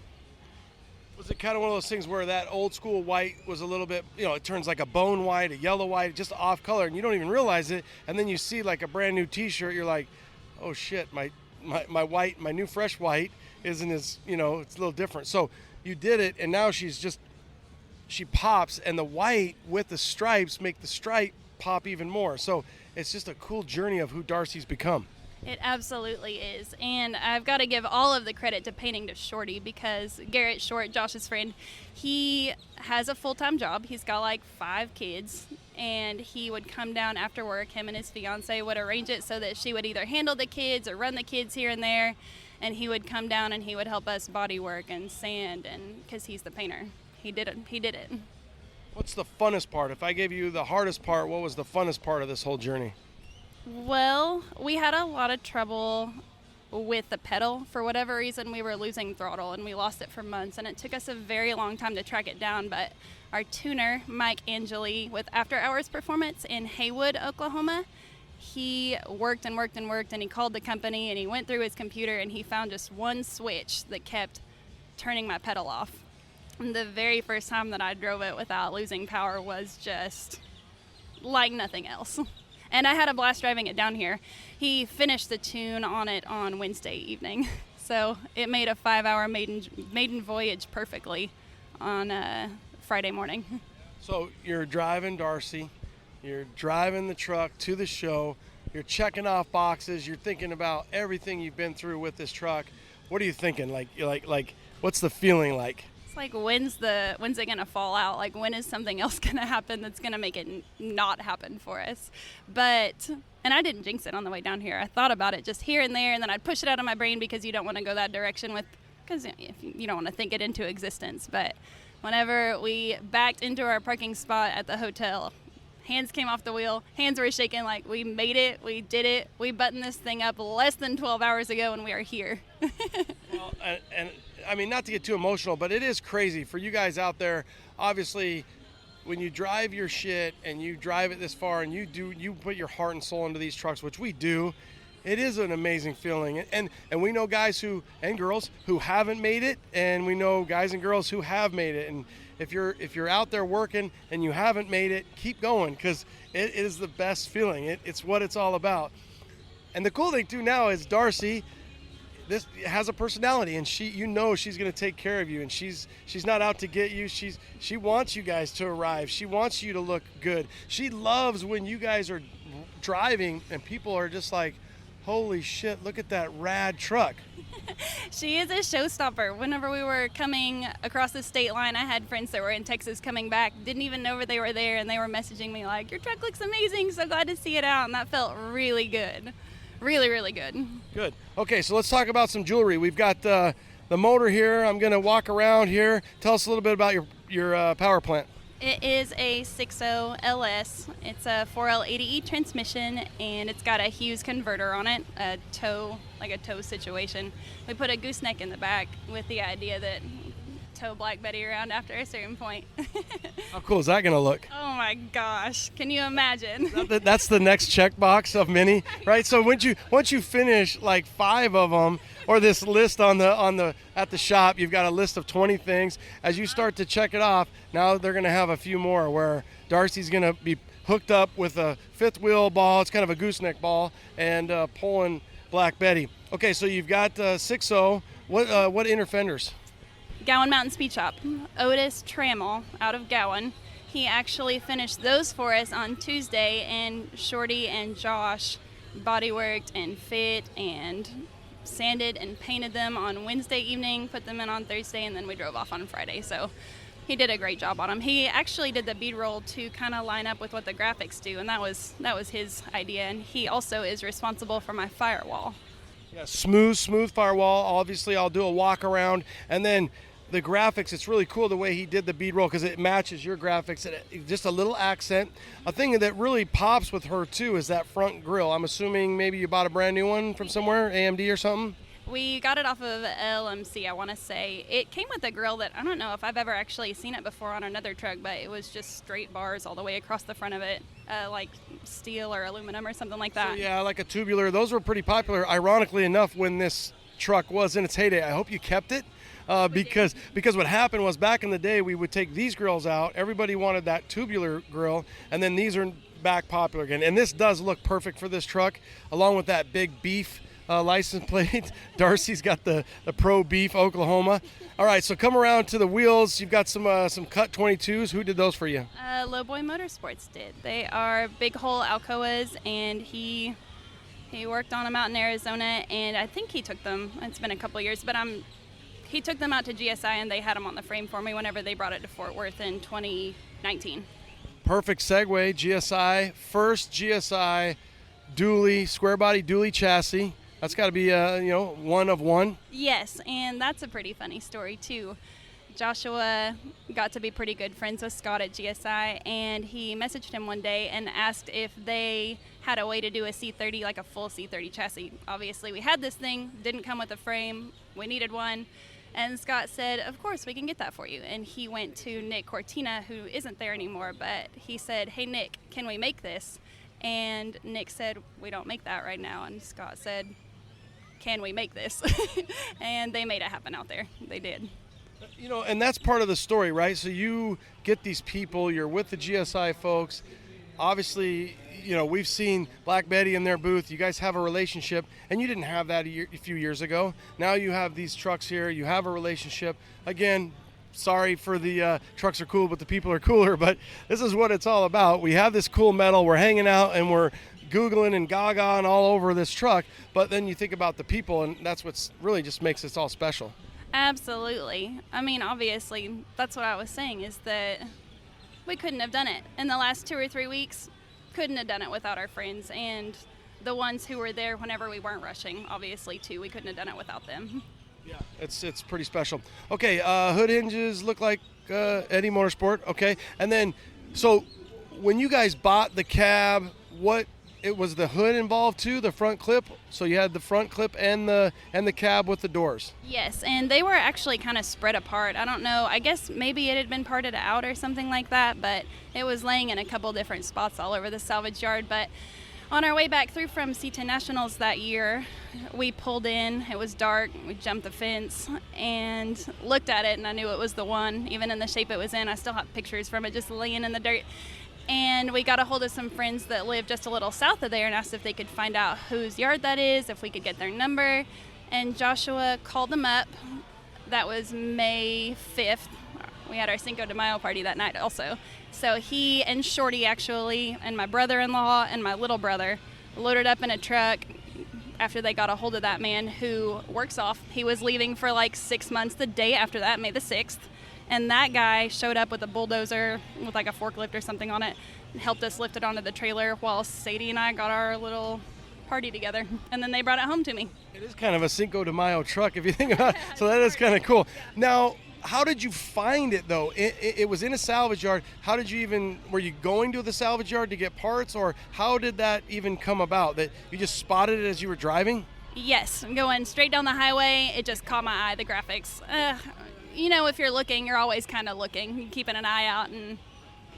Was it kind of one of those things where that old school white was a little bit, it turns like a bone white, a yellow white, just off color, and you don't even realize it, and then you see like a brand new t-shirt, you're like, oh shit, my white, my new fresh white isn't as, it's a little different. So you did it, and now she pops, and the white with the stripes make the stripe pop even more. So it's just a cool journey of who Darcy's become. It absolutely is. And I've got to give all of the credit to painting to Shorty, because Garrett Short, Josh's friend, he has a full-time job. He's got like 5 kids, and he would come down after work. Him and his fiance would arrange it so that she would either handle the kids or run the kids here and there, and he would come down and he would help us body work and sand, and because he's the painter. He did it. What's the funnest part? If I gave you the hardest part, what was the funnest part of this whole journey? Well, we had a lot of trouble with the pedal. For whatever reason, we were losing throttle, and we lost it for months, and it took us a very long time to track it down. But our tuner, Mike Angeli, with After Hours Performance in Haywood, Oklahoma, he worked, and he called the company, and he went through his computer, and he found just one switch that kept turning my pedal off. And the very first time that I drove it without losing power was just like nothing else. And I had a blast driving it down here. He finished the tune on it on Wednesday evening. So it made a 5-hour maiden voyage perfectly on Friday morning. So you're driving Darcy, you're driving the truck to the show, you're checking off boxes, you're thinking about everything you've been through with this truck. What are you thinking? Like what's the feeling like? Like, when's it gonna fall out? Like, when is something else gonna happen that's gonna make it not happen for us? And I didn't jinx it on the way down here. I thought about it just here and there, and then I'd push it out of my brain because you don't want to go that direction because you don't want to think it into existence. But whenever we backed into our parking spot at the hotel, hands came off the wheel, hands were shaking like we made it, we did it, we buttoned this thing up less than 12 hours ago, and we are here. Well, and I mean, not to get too emotional, but it is crazy for you guys out there. Obviously, when you drive your shit and you drive it this far and you put your heart and soul into these trucks, which we do, it is an amazing feeling. And we know guys and girls who haven't made it, and we know guys and girls who have made it. And if you're out there working and you haven't made it, keep going, because it is the best feeling. It's what it's all about. And the cool thing too now is Darcy, this has a personality, and she's going to take care of you, and she's not out to get you. She wants you guys to arrive. She wants you to look good. She loves when you guys are driving and people are just like, holy shit, look at that rad truck. She is a showstopper. Whenever we were coming across the state line, I had friends that were in Texas coming back, didn't even know they were there, and they were messaging me like, your truck looks amazing, so glad to see it out, and that felt really good. Really, really good. Good. Okay, so let's talk about some jewelry. We've got the motor here. I'm going to walk around here. Tell us a little bit about your power plant. It is a 6.0 LS. It's a 4L80E transmission, and it's got a Hughes converter on it, a tow situation. We put a gooseneck in the back with the idea that tow Black Betty around after a certain point. How cool is that going to look? Oh my gosh, can you imagine? That's the next checkbox of many, right? So once you finish like 5 of them, or this list at the shop, you've got a list of 20 things. As you start to check it off, now they're going to have a few more where Darcy's going to be hooked up with a 5th wheel ball. It's kind of a gooseneck ball, and pulling Black Betty. Okay, so you've got 6.0. What inner fenders? Gowan Mountain Speed Shop. Otis Trammell out of Gowan. He actually finished those for us on Tuesday, and Shorty and Josh bodyworked and fit and sanded and painted them on Wednesday evening, put them in on Thursday, and then we drove off on Friday. So he did a great job on them. He actually did the bead roll to kind of line up with what the graphics do, and that was his idea. And he also is responsible for my firewall. Yeah, smooth firewall. Obviously, I'll do a walk around, and then the graphics, it's really cool the way he did the bead roll because it matches your graphics. Just a little accent. A thing that really pops with her too is that front grille. I'm assuming maybe you bought a brand new one from somewhere, AMD or something? We got it off of LMC, I want to say. It came with a grill that I don't know if I've ever actually seen it before on another truck, but it was just straight bars all the way across the front of it, like steel or aluminum or something like that. So, yeah, like a tubular. Those were pretty popular, ironically enough, when this truck was in its heyday. I hope you kept it. Because what happened was back in the day we would take these grills out. Everybody wanted that tubular grill, and then these are back popular again. And this does look perfect for this truck, along with that big beef license plate. Darcy's got the Pro Beef Oklahoma. All right, so come around to the wheels. You've got some cut 22s. Who did those for you? Lowboy Motorsports did. They are big hole Alcoas, and he worked on them out in Arizona, and I think he took them. It's been a couple years, but he took them out to GSI, and they had them on the frame for me whenever they brought it to Fort Worth in 2019. Perfect segue. GSI, first GSI dually, square body dually chassis. That's got to be, one of one. Yes, and that's a pretty funny story, too. Joshua got to be pretty good friends with Scott at GSI, and he messaged him one day and asked if they had a way to do a C30, like a full C30 chassis. Obviously, we had this thing, didn't come with a frame. We needed one. And Scott said, of course, we can get that for you. And he went to Nick Cortina, who isn't there anymore, but he said, hey, Nick, can we make this? And Nick said, we don't make that right now. And Scott said, can we make this? And they made it happen out there. They did. And that's part of the story, right? So you get these people, you're with the GSI folks. Obviously, we've seen Black Betty in their booth. You guys have a relationship, and you didn't have that a few years ago. Now you have these trucks here. You have a relationship. Again, sorry for the trucks are cool, but the people are cooler. But this is what it's all about. We have this cool metal. We're hanging out, and we're Googling and gaga all over this truck. But then you think about the people, and that's what's really just makes this all special. Absolutely. I mean, obviously, that's what I was saying, is that we couldn't have done it. In the last 2 or 3 weeks, couldn't have done it without our friends and the ones who were there whenever we weren't rushing, obviously, too. We couldn't have done it without them. Yeah, it's pretty special. Okay, hood hinges look like Eddie Motorsport. Okay, and then, so when you guys bought the cab, it was the hood involved too, the front clip? So you had the front clip and the cab with the doors? Yes, and they were actually kind of spread apart. I don't know, I guess maybe it had been parted out or something like that, but it was laying in a couple different spots all over the salvage yard. But On our way back through from C10 Nationals that year, we pulled in. It was dark. We jumped the fence and looked at it, and I knew it was the one. Even in the shape it was in, I still have pictures from it just laying in the dirt. And we got a hold of some friends that live just a little south of there and asked if they could find out whose yard that is, if we could get their number. And Joshua called them up. That was May 5th. We had our Cinco de Mayo party that night also. So he and Shorty actually, and my brother-in-law and my little brother, loaded up in a truck after they got a hold of that man who works off. He was leaving for like 6 months the day after that, May the 6th. And that guy showed up with a bulldozer with like a forklift or something on it and helped us lift it onto the trailer while Sadie and I got our little party together. And then they brought it home to me. It is kind of a Cinco de Mayo truck if you think about it. So that is kind of cool. Now, how did you find it though? It was in a salvage yard. How did you were you going to the salvage yard to get parts, or how did that even come about? That you just spotted it as you were driving? Yes, going straight down the highway, it just caught my eye, the graphics. You know, if you're looking, you're always kind of looking, you're keeping an eye out, and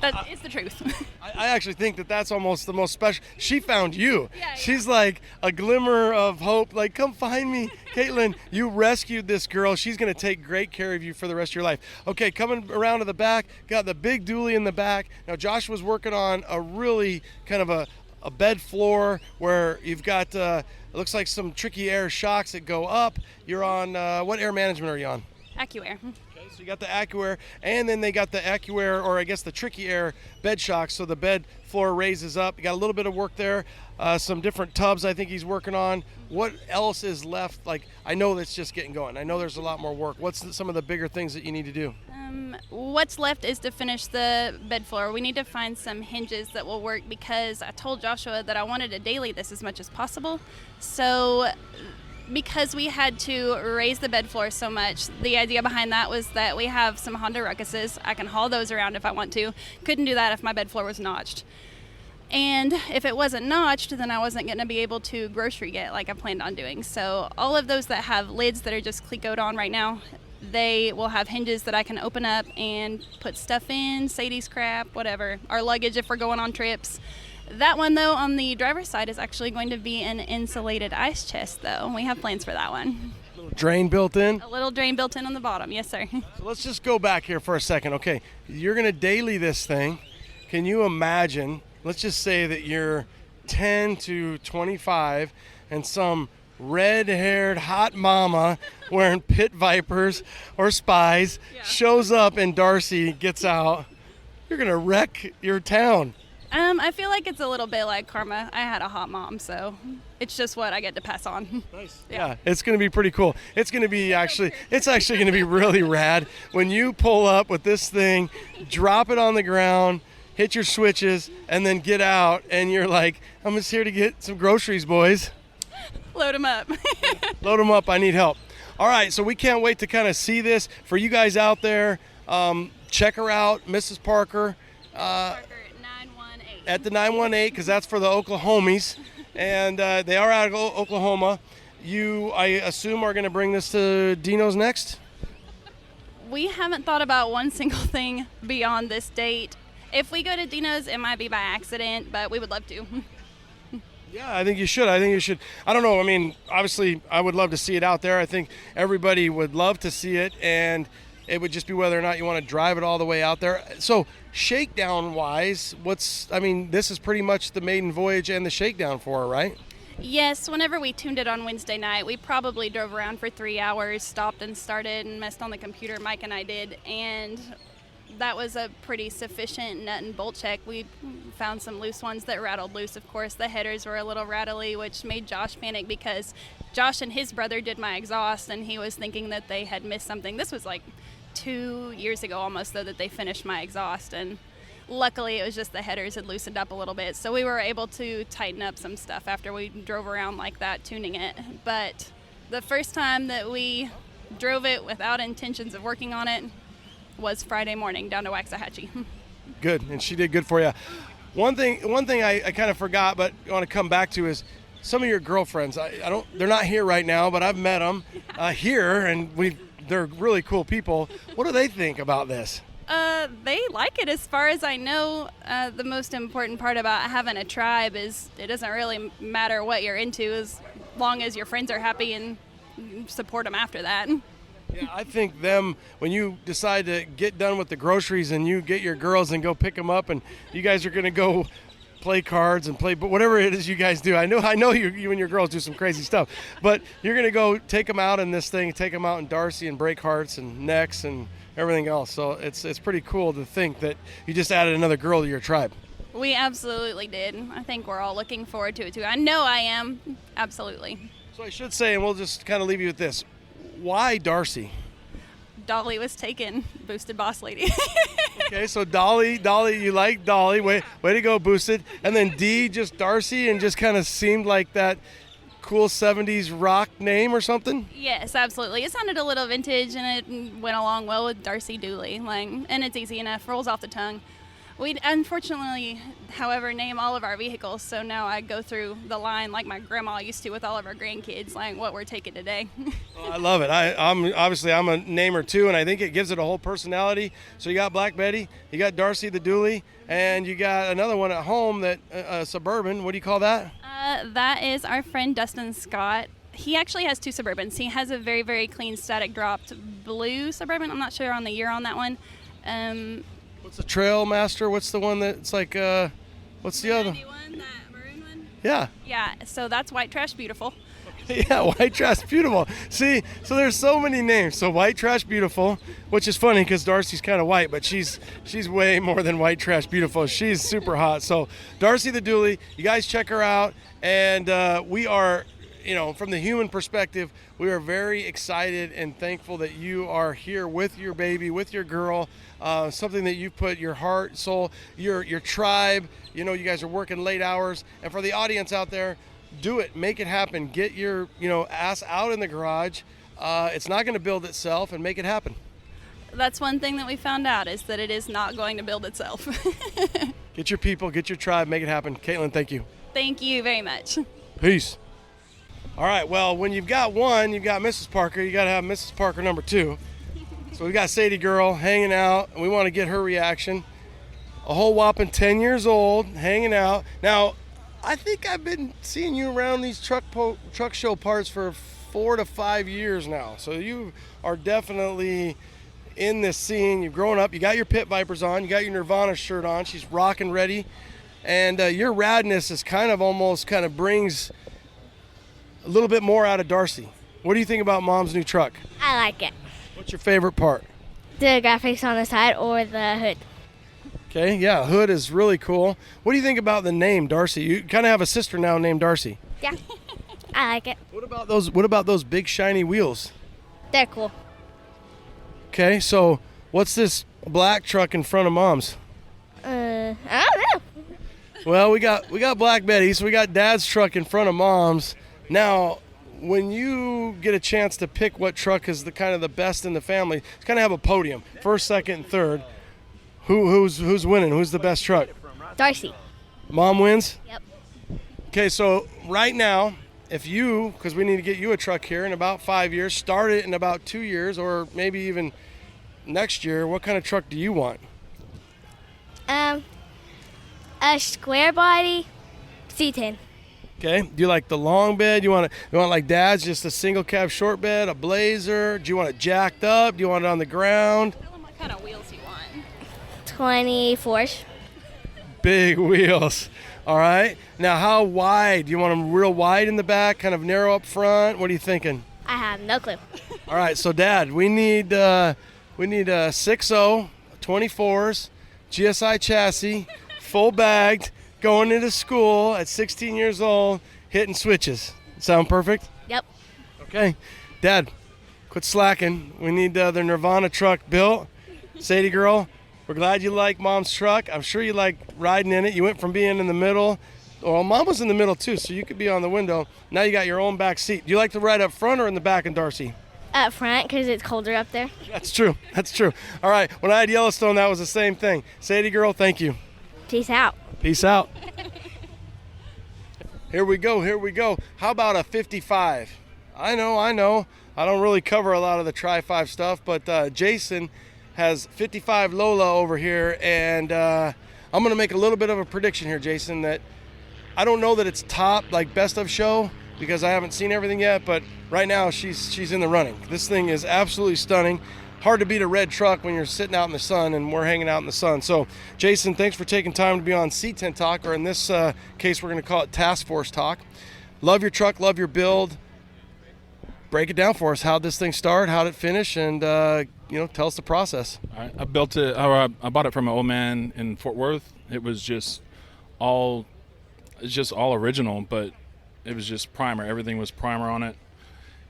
it's the truth. I actually think that's almost the most special. She found you. Yeah. She's like a glimmer of hope. Like, come find me, Caitlin. You rescued this girl. She's going to take great care of you for the rest of your life. Okay, coming around to the back, got the big dually in the back. Now, Josh was working on a really kind of a bed floor where you've got, it looks like some tricky air shocks that go up. You're on, what air management are you on? AccuAir. Okay, so you got the AccuAir, and then they got the AccuAir, or I guess the Tricky Air bed shocks, so the bed floor raises up. You got a little bit of work there, some different tubs I think he's working on. What else is left? Like, I know that's just getting going. I know there's a lot more work. What's some of the bigger things that you need to do? What's left is to finish the bed floor. We need to find some hinges that will work because I told Joshua that I wanted to daily this as much as possible. So because we had to raise the bed floor so much, the idea behind that was that we have some Honda Ruckuses. I can haul those around if I want to. Couldn't do that if my bed floor was notched. And if it wasn't notched, then I wasn't going to be able to grocery get like I planned on doing. So all of those that have lids that are just Clecoed on right now, they will have hinges that I can open up and put stuff in, Sadie's crap, whatever, our luggage if we're going on trips. That one, though, on the driver's side is actually going to be an insulated ice chest, though. We have plans for that one. A little drain built in? A little drain built in on the bottom, yes, sir. So let's just go back here for a second. Okay, you're going to daily this thing. Can you imagine, let's just say that you're 10 to 25 and some red-haired hot mama wearing pit vipers or spies shows up and Darcy gets out. You're going to wreck your town. I feel like it's a little bit like karma. I had a hot mom, so it's just what I get to pass on. Nice. Yeah, it's going to be pretty cool. It's going to be it's actually going to be really rad when you pull up with this thing, drop it on the ground, hit your switches, and then get out, and you're like, I'm just here to get some groceries, boys. Load them up. Load them up. I need help. All right, so we can't wait to kind of see this. For you guys out there, check her out, Mrs. Parker. At the 918, because that's for the Oklahomies, and they are out of Oklahoma. You, I assume, are going to bring this to Dino's next? We haven't thought about one single thing beyond this date. If we go to Dino's, it might be by accident, but we would love to. Yeah, I think you should. I don't know. I mean, obviously, I would love to see it out there. I think everybody would love to see it, and it would just be whether or not you want to drive it all the way out there. So, shakedown-wise, this is pretty much the maiden voyage and the shakedown for her, right? Yes, whenever we tuned it on Wednesday night, we probably drove around for 3 hours, stopped and started and messed on the computer, Mike and I did, and that was a pretty sufficient nut and bolt check. We found some loose ones that rattled loose, of course. The headers were a little rattly, which made Josh panic because Josh and his brother did my exhaust, and he was thinking that they had missed something. This was like 2 years ago almost, though, that they finished my exhaust, and luckily it was just the headers had loosened up a little bit, so we were able to tighten up some stuff after we drove around like that tuning it. But the first time that we drove it without intentions of working on it was Friday morning down to Waxahachie. Good, and she did good for you. One thing I kind of forgot, but I want to come back to is some of your girlfriends. They're not here right now, but I've met them here, and they're really cool people. What do they think about this? They like it as far as I know. The most important part about having a tribe is it doesn't really matter what you're into as long as your friends are happy and support them after that. Yeah, I think when you decide to get done with the groceries and you get your girls and go pick them up and you guys are going to go play cards and play, but whatever it is you guys do, I know you and your girls do some crazy stuff, but you're going to go take them out in this thing, take them out in Darcy and break hearts and necks and everything else. So it's pretty cool to think that you just added another girl to your tribe. We absolutely did. I think we're all looking forward to it too. I know I am. Absolutely. So I should say, and we'll just kind of leave you with this. Why Darcy? Dolly was taken. Boosted boss lady. Okay, so Dolly, you like Dolly. Way to go, Boosted. And then D, just Darcy, and just kind of seemed like that cool 70s rock name or something? Yes, absolutely. It sounded a little vintage, and it went along well with Darcy Dooley. And it's easy enough, rolls off the tongue. We unfortunately, however, name all of our vehicles, so now I go through the line like my grandma used to with all of our grandkids, like what we're taking today. I love it. I'm a namer too, and I think it gives it a whole personality. So you got Black Betty, you got Darcy the Dooley, and you got another one at home that Suburban. What do you call that? That is our friend Dustin Scott. He actually has two Suburbans. He has a very, very clean static dropped blue Suburban. I'm not sure on the year on that one. What's the Trail Master? What's the one that's like, what's the other? One, that maroon one? Yeah. Yeah, so that's White Trash Beautiful. Yeah, White Trash Beautiful. See, so there's so many names. So White Trash Beautiful, which is funny because Darcy's kind of white, but she's way more than White Trash Beautiful. She's super hot. So Darcy the Dooley, you guys check her out. And we are, from the human perspective, we are very excited and thankful that you are here with your baby, with your girl. Something that you put your heart, soul, your tribe. You guys are working late hours. And for the audience out there, do it. Make it happen. Get your, ass out in the garage. It's not going to build itself, and make it happen. That's one thing that we found out is that it is not going to build itself. Get your people, get your tribe, make it happen. Caitlin, thank you. Thank you very much. Peace. All right, well, when you've got one, you've got Mrs. Parker. You got to have Mrs. Parker number 2. So we got Sadie Girl hanging out, and we want to get her reaction. A whole whopping 10 years old, hanging out. Now, I think I've been seeing you around these truck show parts for 4 to 5 years now. So you are definitely in this scene. You've grown up. You got your Pit Vipers on. You got your Nirvana shirt on. She's rocking ready. And your radness is kind of brings a little bit more out of Darcy. What do you think about Mom's new truck? I like it. What's your favorite part? The graphics on the side or the hood. Okay, yeah, hood is really cool. What do you think about the name Darcy? You kind of have a sister now named Darcy. Yeah, I like it. What about those big shiny wheels? They're cool. Okay, so what's this black truck in front of Mom's? I don't know. Well, we got Black Betty, so we got Dad's truck in front of Mom's. Now, when you get a chance to pick what truck is the kind of the best in the family, it's kind of have a podium, first, second, and third. Who's winning? Who's the best truck? Darcy. Mom wins? Yep. Okay, so right now, because we need to get you a truck here in about 5 years, start it in about 2 years, or maybe even next year, what kind of truck do you want? A square body C10. Okay. Do you like the long bed? You want like Dad's, just a single cab short bed, a Blazer? Do you want it jacked up? Do you want it on the ground? Tell them what kind of wheels you want. 24s. Big wheels. All right. Now, how wide? Do you want them real wide in the back, kind of narrow up front? What are you thinking? I have no clue. All right. So, Dad, we need a 6.0, 24s, GSI chassis, full bagged, going into school at 16 years old, hitting switches. Sound perfect? Yep. Okay. Dad, quit slacking. We need their Nirvana truck built. Sadie Girl, we're glad you like Mom's truck. I'm sure you like riding in it. You went from being in the middle. Well, Mom was in the middle too, so you could be on the window. Now you got your own back seat. Do you like to ride up front or in the back in Darcy? Up front, because it's colder up there. That's true. That's true. All right. When I had Yellowstone, that was the same thing. Sadie Girl, thank you. Peace out. Peace out. Here we go. How about a 55? I know. I don't really cover a lot of the Tri-5 stuff, but Jason has 55 Lola over here, and I'm going to make a little bit of a prediction here, Jason, that I don't know that it's top, like best of show, because I haven't seen everything yet, but right now she's in the running. This thing is absolutely stunning. Hard to beat a red truck when you're sitting out in the sun, and we're hanging out in the sun. So, Jason, thanks for taking time to be on C10 Talk, or in this case, we're going to call it Task Force Talk. Love your truck, love your build. Break it down for us. How'd this thing start? How'd it finish? And, tell us the process. All right. I built it. I bought it from an old man in Fort Worth. It was just all original, but it was just primer. Everything was primer on it.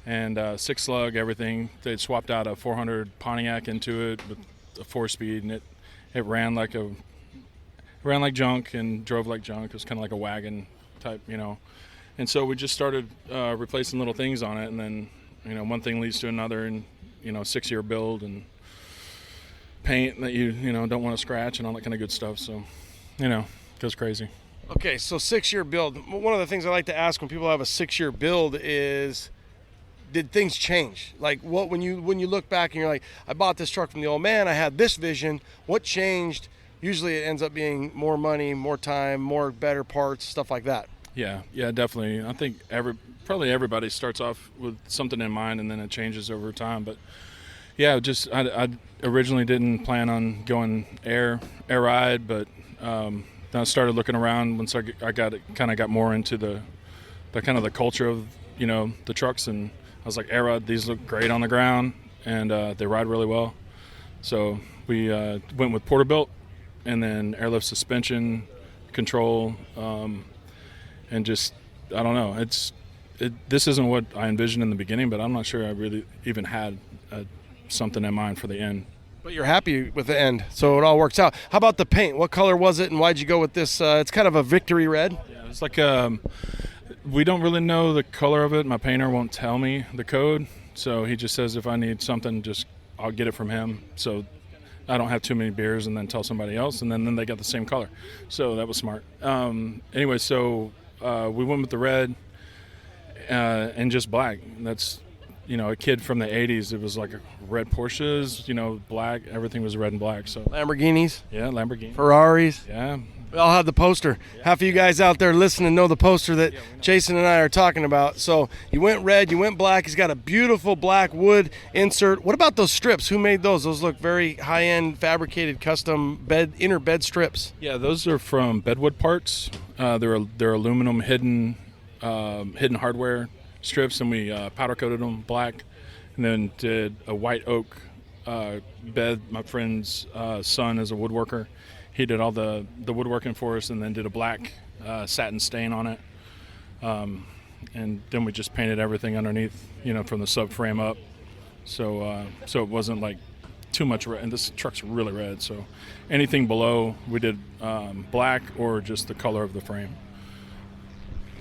And 6 slug, everything. They'd swapped out a 400 Pontiac into it with a 4-speed, and it ran like junk and drove like junk. It was kind of like a wagon type, And so we just started replacing little things on it, and then one thing leads to another, and 6-year build and paint that you don't want to scratch and all that kind of good stuff. So goes crazy. Okay, so 6-year build. One of the things I like to ask when people have a 6-year build is, did things change? Like, what when you look back and you're like, I bought this truck from the old man, I had this vision. What changed? Usually it ends up being more money, more time, more better parts, stuff like that. Yeah, definitely. I think probably everybody starts off with something in mind, and then it changes over time. But yeah, I originally didn't plan on going air ride, but then I started looking around once I got more into the kind of the culture of the trucks, and I was like, air ride, these look great on the ground, and they ride really well. So we went with Porterbuilt, and then airlift suspension control. And just, I don't know, this isn't what I envisioned in the beginning, but I'm not sure I really even had something in mind for the end. But you're happy with the end, so it all works out. How about the paint? What color was it, and why'd you go with this? It's kind of a victory red. Yeah, it's like, we don't really know the color of it. My painter won't tell me the code, so he just says if I need something, I'll get it from him. So I don't have too many beers and then tell somebody else, and then they got the same color. So that was smart. Anyway, so we went with the red and just black. That's, a kid from the 80s. It was like red Porsches, black. Everything was red and black. So Lamborghinis? Yeah, Lamborghini. Ferraris? Yeah. We all have the poster. Yeah. Half of you guys out there listening know the poster that Jason and I are talking about. So you went red, you went black. He's got a beautiful black wood insert. What about those strips? Who made those? Those look very high-end, fabricated, custom inner bed strips. Yeah, those are from Bedwood Parts. They're aluminum hidden hardware strips, and we powder coated them black, and then did a white oak bed. My friend's son is a woodworker. He did all the woodworking for us, and then did a black satin stain on it. And then we just painted everything underneath, from the subframe up. So it wasn't like too much red. And this truck's really red, so anything below we did black or just the color of the frame.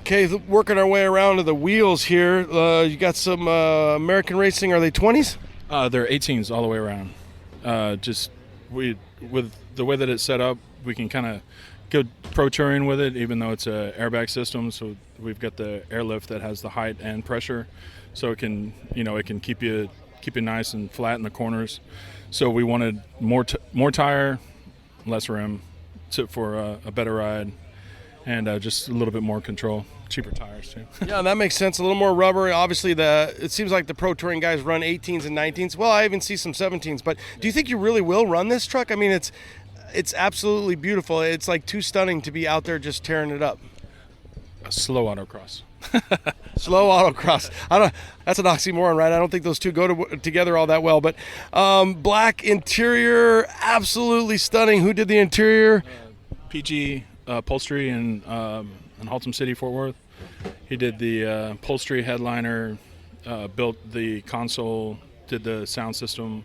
Okay, working our way around to the wheels here. You got some American Racing. Are they 20s? They're 18s all the way around. With the way that it's set up, we can kind of go pro touring with it, even though it's a airbag system. So we've got the airlift that has the height and pressure, so it can keep you nice and flat in the corners. So we wanted more tire, less rim, for a better ride, and just a little bit more control. Cheaper tires too. Yeah, that makes sense. A little more rubber. Obviously, it seems like the pro touring guys run 18s and 19s. Well, I even see some 17s. But do you think you really will run this truck? I mean, it's absolutely beautiful. It's like too stunning to be out there just tearing it up. A slow autocross. Slow autocross. That's an oxymoron, right? I don't think those two go together all that well. But black interior, absolutely stunning. Who did the interior? PG upholstery in Haltom City, Fort Worth. He did the upholstery headliner, built the console, did the sound system.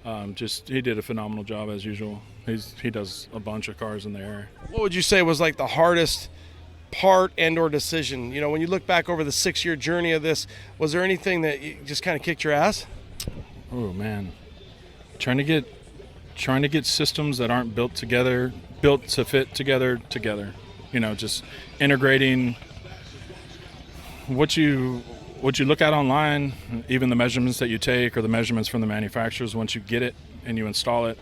He did a phenomenal job as usual. He does a bunch of cars in the air. What would you say was like the hardest part and or decision? When you look back over the 6-year journey of this, was there anything that just kind of kicked your ass? Oh man, trying to get systems that aren't built to fit together. Just integrating what you look at online, even the measurements that you take or the measurements from the manufacturers. Once you get it and you install it,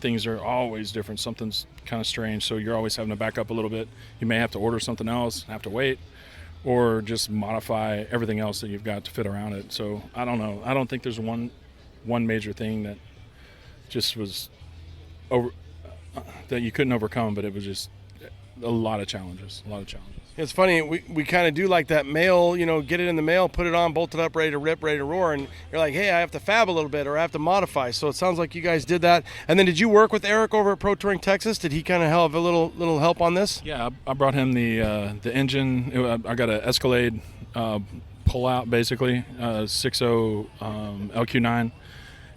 things are always different. Something's kind of strange, so you're always having to back up a little bit. You may have to order something else, have to wait, or just modify everything else that you've got to fit around it. So I don't know. I don't think there's one major thing that just was over that you couldn't overcome, but it was just a lot of challenges. It's funny, we kind of do like that mail, get it in the mail, put it on, bolt it up, ready to rip, ready to roar, and you're like, hey, I have to fab a little bit, or I have to modify. So it sounds like you guys did that. And then did you work with Eric over at Pro Touring Texas? Did he kind of have a little help on this? Yeah, I brought him the engine. I got an Escalade pull out, basically, 6.0 LQ9,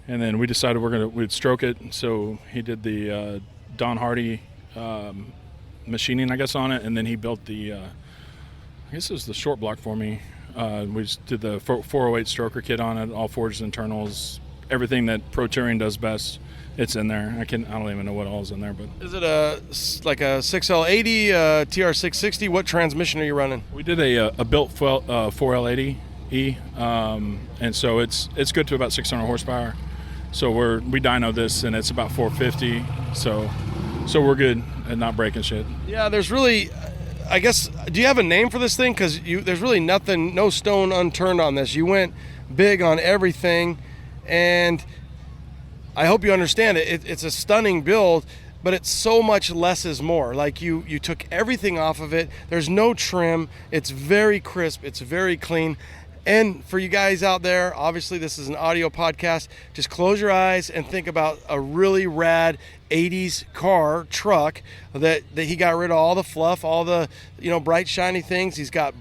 and then we decided we'd stroke it. So he did the Don Hardy machining, I guess, on it, and then he built the I guess it was the short block for me. We just did the 408 stroker kit on it, all forged internals, everything that Pro Touring does best. It's in there. I don't even know what all is in there, but is it a 6L80, TR660? What transmission are you running? We did a built 4L80E, and so it's good to about 600 horsepower. So we dyno this, and it's about 450. So we're good at not breaking shit. Yeah, there's really, I guess, do you have a name for this thing? Because there's really no stone unturned on this. You went big on everything, and I hope you understand it. It's a stunning build, but it's so much less is more. Like you took everything off of it. There's no trim. It's very crisp. It's very clean. And for you guys out there, obviously this is an audio podcast, just close your eyes and think about a really rad 80s truck that he got rid of all the fluff, all the bright shiny things. He's got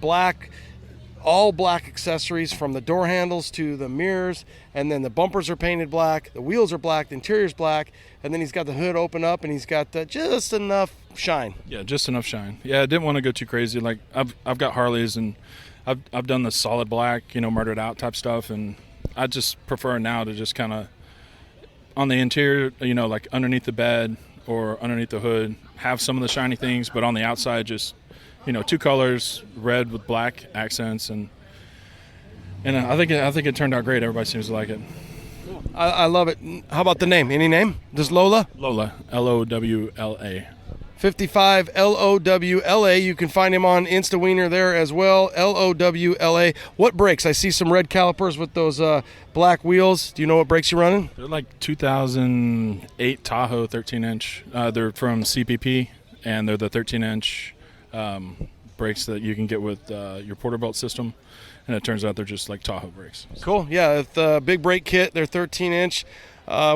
all black accessories, from the door handles to the mirrors, and then the bumpers are painted black, the wheels are black, the interior's black, and then he's got the hood open up, and he's got just enough shine. Yeah, just enough shine. Yeah, I didn't want to go too crazy. Like I've got Harleys, and I've done the solid black, murdered out type stuff, and I just prefer now to just kind of on the interior, like underneath the bed or underneath the hood, have some of the shiny things, but on the outside just two colors, red with black accents, and I think it turned out great. Everybody seems to like it. I love it. How about the name? Any name? Just Lola? Lola, Lowla. 55 LOWLA. You can find him on InstaWiener there as well. LOWLA. What brakes? I see some red calipers with those black wheels. Do you know what brakes you're running? They're like 2008 Tahoe 13-inch. They're from CPP, and they're the 13-inch brakes that you can get with your Porterbolt system. And it turns out they're just like Tahoe brakes. Cool. Yeah, the big brake kit. They're 13-inch.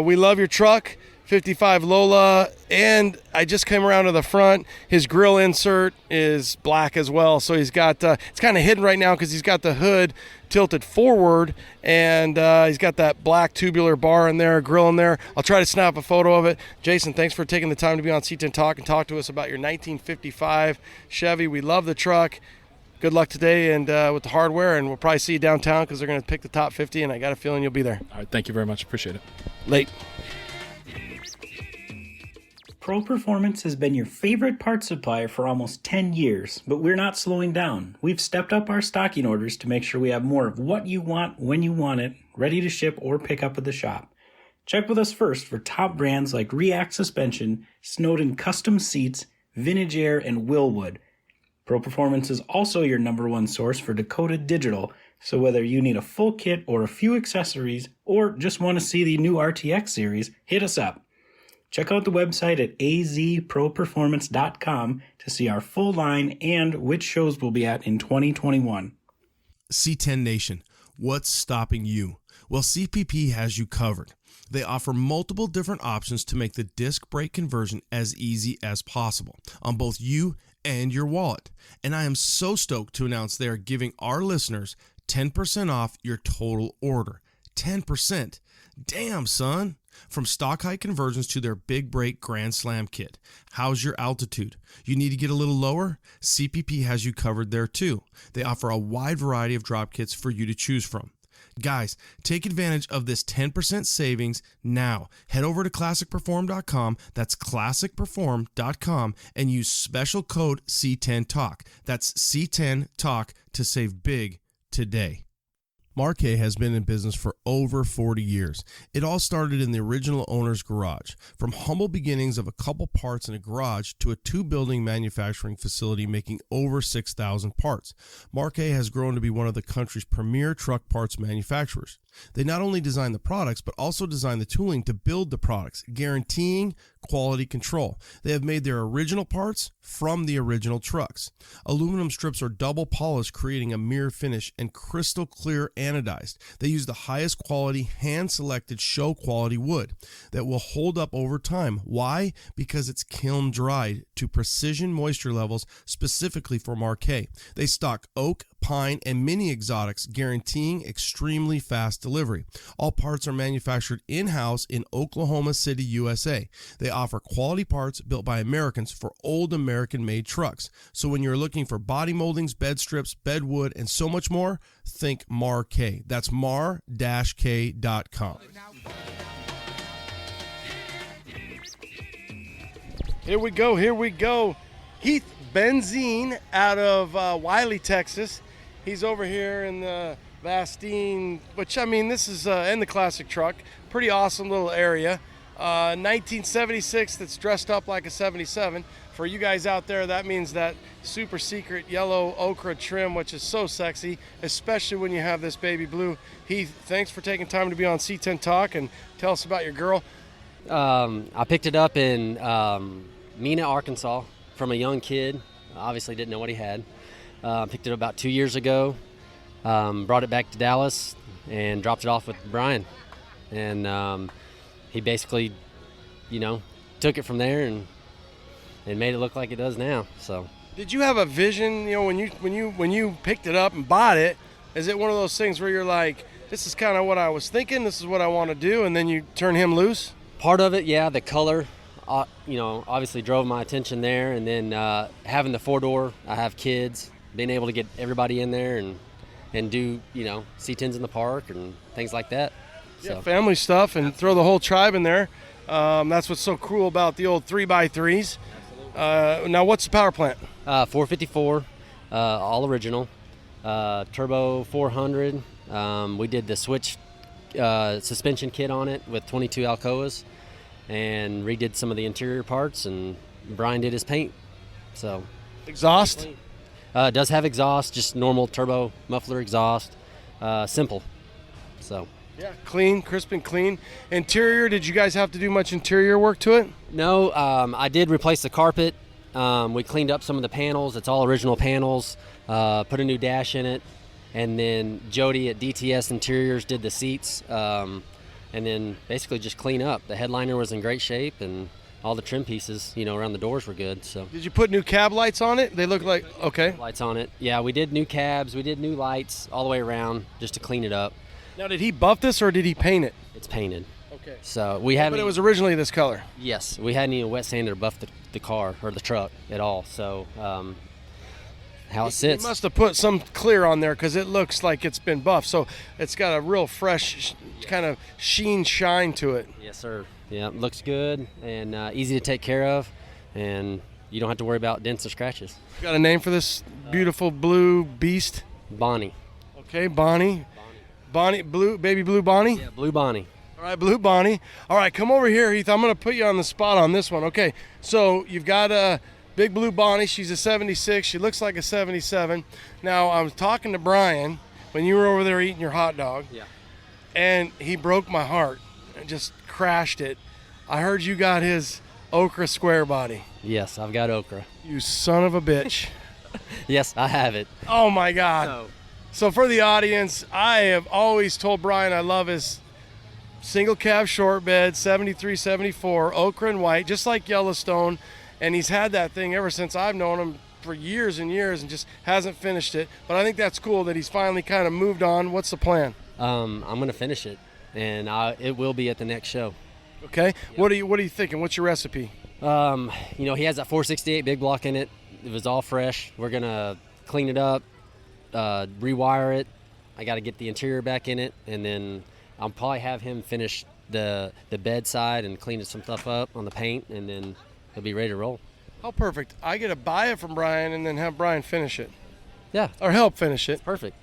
We love your truck. 55 Lola, and I just came around to the front. His grill insert is black as well, so he's got it's kind of hidden right now because he's got the hood tilted forward, and he's got that black tubular bar in there, grill in there. I'll try to snap a photo of it. Jason, thanks for taking the time to be on C10 Talk and talk to us about your 1955 Chevy. We love the truck. Good luck today and with the hardware, and we'll probably see you downtown because they're going to pick the top 50, and I got a feeling you'll be there. All right, thank you very much. Appreciate it. Late. Pro Performance has been your favorite parts supplier for almost 10 years, but we're not slowing down. We've stepped up our stocking orders to make sure we have more of what you want when you want it, ready to ship or pick up at the shop. Check with us first for top brands like React Suspension, Snowden Custom Seats, Vintage Air, and Willwood. Pro Performance is also your #1 source for Dakota Digital, so whether you need a full kit or a few accessories, or just want to see the new RTX series, hit us up. Check out the website at azproperformance.com to see our full line and which shows we'll be at in 2021. C10 Nation, what's stopping you? Well, CPP has you covered. They offer multiple different options to make the disc brake conversion as easy as possible on both you and your wallet. And I am so stoked to announce they are giving our listeners 10% off your total order. 10%. Damn, son. From stock height conversions to their big brake Grand Slam kit. How's your altitude? You need to get a little lower? CPP has you covered there too. They offer a wide variety of drop kits for you to choose from. Guys, take advantage of this 10% savings now. Head over to classicperform.com, that's classicperform.com, and use special code C10TALK. That's C10TALK to save big today. Marquet has been in business for over 40 years. It all started in the original owner's garage. From humble beginnings of a couple parts in a garage to a 2-building manufacturing facility making over 6,000 parts, Marquet has grown to be one of the country's premier truck parts manufacturers. They not only design the products, but also design the tooling to build the products, guaranteeing quality control. They have made their original parts from the original trucks. Aluminum strips are double polished, creating a mirror finish, and crystal clear anodized. They use the highest quality, hand-selected show quality wood that will hold up over time. Why? Because it's kiln dried to precision moisture levels specifically for Marquet. They stock oak, pine, and mini exotics, guaranteeing extremely fast delivery. All parts are manufactured in-house in Oklahoma City, USA. They offer quality parts built by Americans for old American-made trucks. So when you're looking for body moldings, bed strips, bed wood, and so much more, think Marquet. That's mar-k.com. Here we go. Heath Benzine out of Wiley, Texas. He's over here in the Vastine, which, I mean, this is in the classic truck. Pretty awesome little area. 1976 that's dressed up like a 77. For you guys out there, that means that super secret yellow ochre trim, which is so sexy, especially when you have this baby blue. Heath, thanks for taking time to be on C10 Talk and tell us about your girl. I picked it up in Mena, Arkansas from a young kid. Obviously didn't know what he had. Picked it up about 2 years ago, brought it back to Dallas and dropped it off with Brian. And he basically, took it from there and made it look like it does now. So, did you have a vision, when you picked it up and bought it? Is it one of those things where you're like, this is kind of what I was thinking, this is what I want to do, and then you turn him loose? Part of it, yeah, the color, obviously drove my attention there. And then having the 4-door, I have kids, being able to get everybody in there and do, C10's in the park and things like that. Yeah, so. Family stuff and throw the whole tribe in there. That's what's so cool about the old 3x3s. Now, what's the power plant? 454, all original, turbo 400. We did the switch suspension kit on it with 22 Alcoas and redid some of the interior parts, and Brian did his paint. So exhaust? It does have exhaust, just normal turbo muffler exhaust, simple. So. Yeah, clean, crisp and clean. Interior, did you guys have to do much interior work to it? No, I did replace the carpet. We cleaned up some of the panels. It's all original panels. Put a new dash in it. And then Jody at DTS Interiors did the seats. And then basically just clean up. The headliner was in great shape, and all the trim pieces, around the doors were good. So. Did you put new cab lights on it? They look like, okay. Lights on it. Yeah, we did new cabs. We did new lights all the way around just to clean it up. Now, did he buff this or did he paint it? It's painted. Okay. So we haven't. But it was originally this color. Yes, we hadn't even wet sanded or buffed the car or the truck at all. So how it sits. You must have put some clear on there because it looks like it's been buffed. So it's got a real fresh kind of shine to it. Yes, sir. Yeah, it looks good and easy to take care of, and you don't have to worry about dents or scratches. You got a name for this beautiful blue beast? Bonnie. Okay, Bonnie. Bonnie, baby blue Bonnie? Yeah, blue Bonnie. All right, blue Bonnie. All right, come over here, Heath. I'm going to put you on the spot on this one. Okay, so you've got a big blue Bonnie. She's a 76. She looks like a 77. Now, I was talking to Brian when you were over there eating your hot dog. Yeah. And he broke my heart and just crashed it. I heard you got his ochre square body. Yes, I've got ochre. You son of a bitch. Yes, I have it. Oh, my God. So for the audience, I have always told Brian I love his single cab short bed, 73, 74, ochre and white, just like Yellowstone. And he's had that thing ever since I've known him for years and years and just hasn't finished it. But I think that's cool that he's finally kind of moved on. What's the plan? I'm going to finish it, and it will be at the next show. Okay. Yep. What are you thinking? What's your recipe? He has that 468 big block in it. It was all fresh. We're going to clean it up. Rewire it. I got to get the interior back in it, and then I'll probably have him finish the bed side and clean some stuff up on the paint, and then he'll be ready to roll. How perfect. I get to buy it from Brian and then have Brian finish it. Yeah. Or help finish it. Perfect.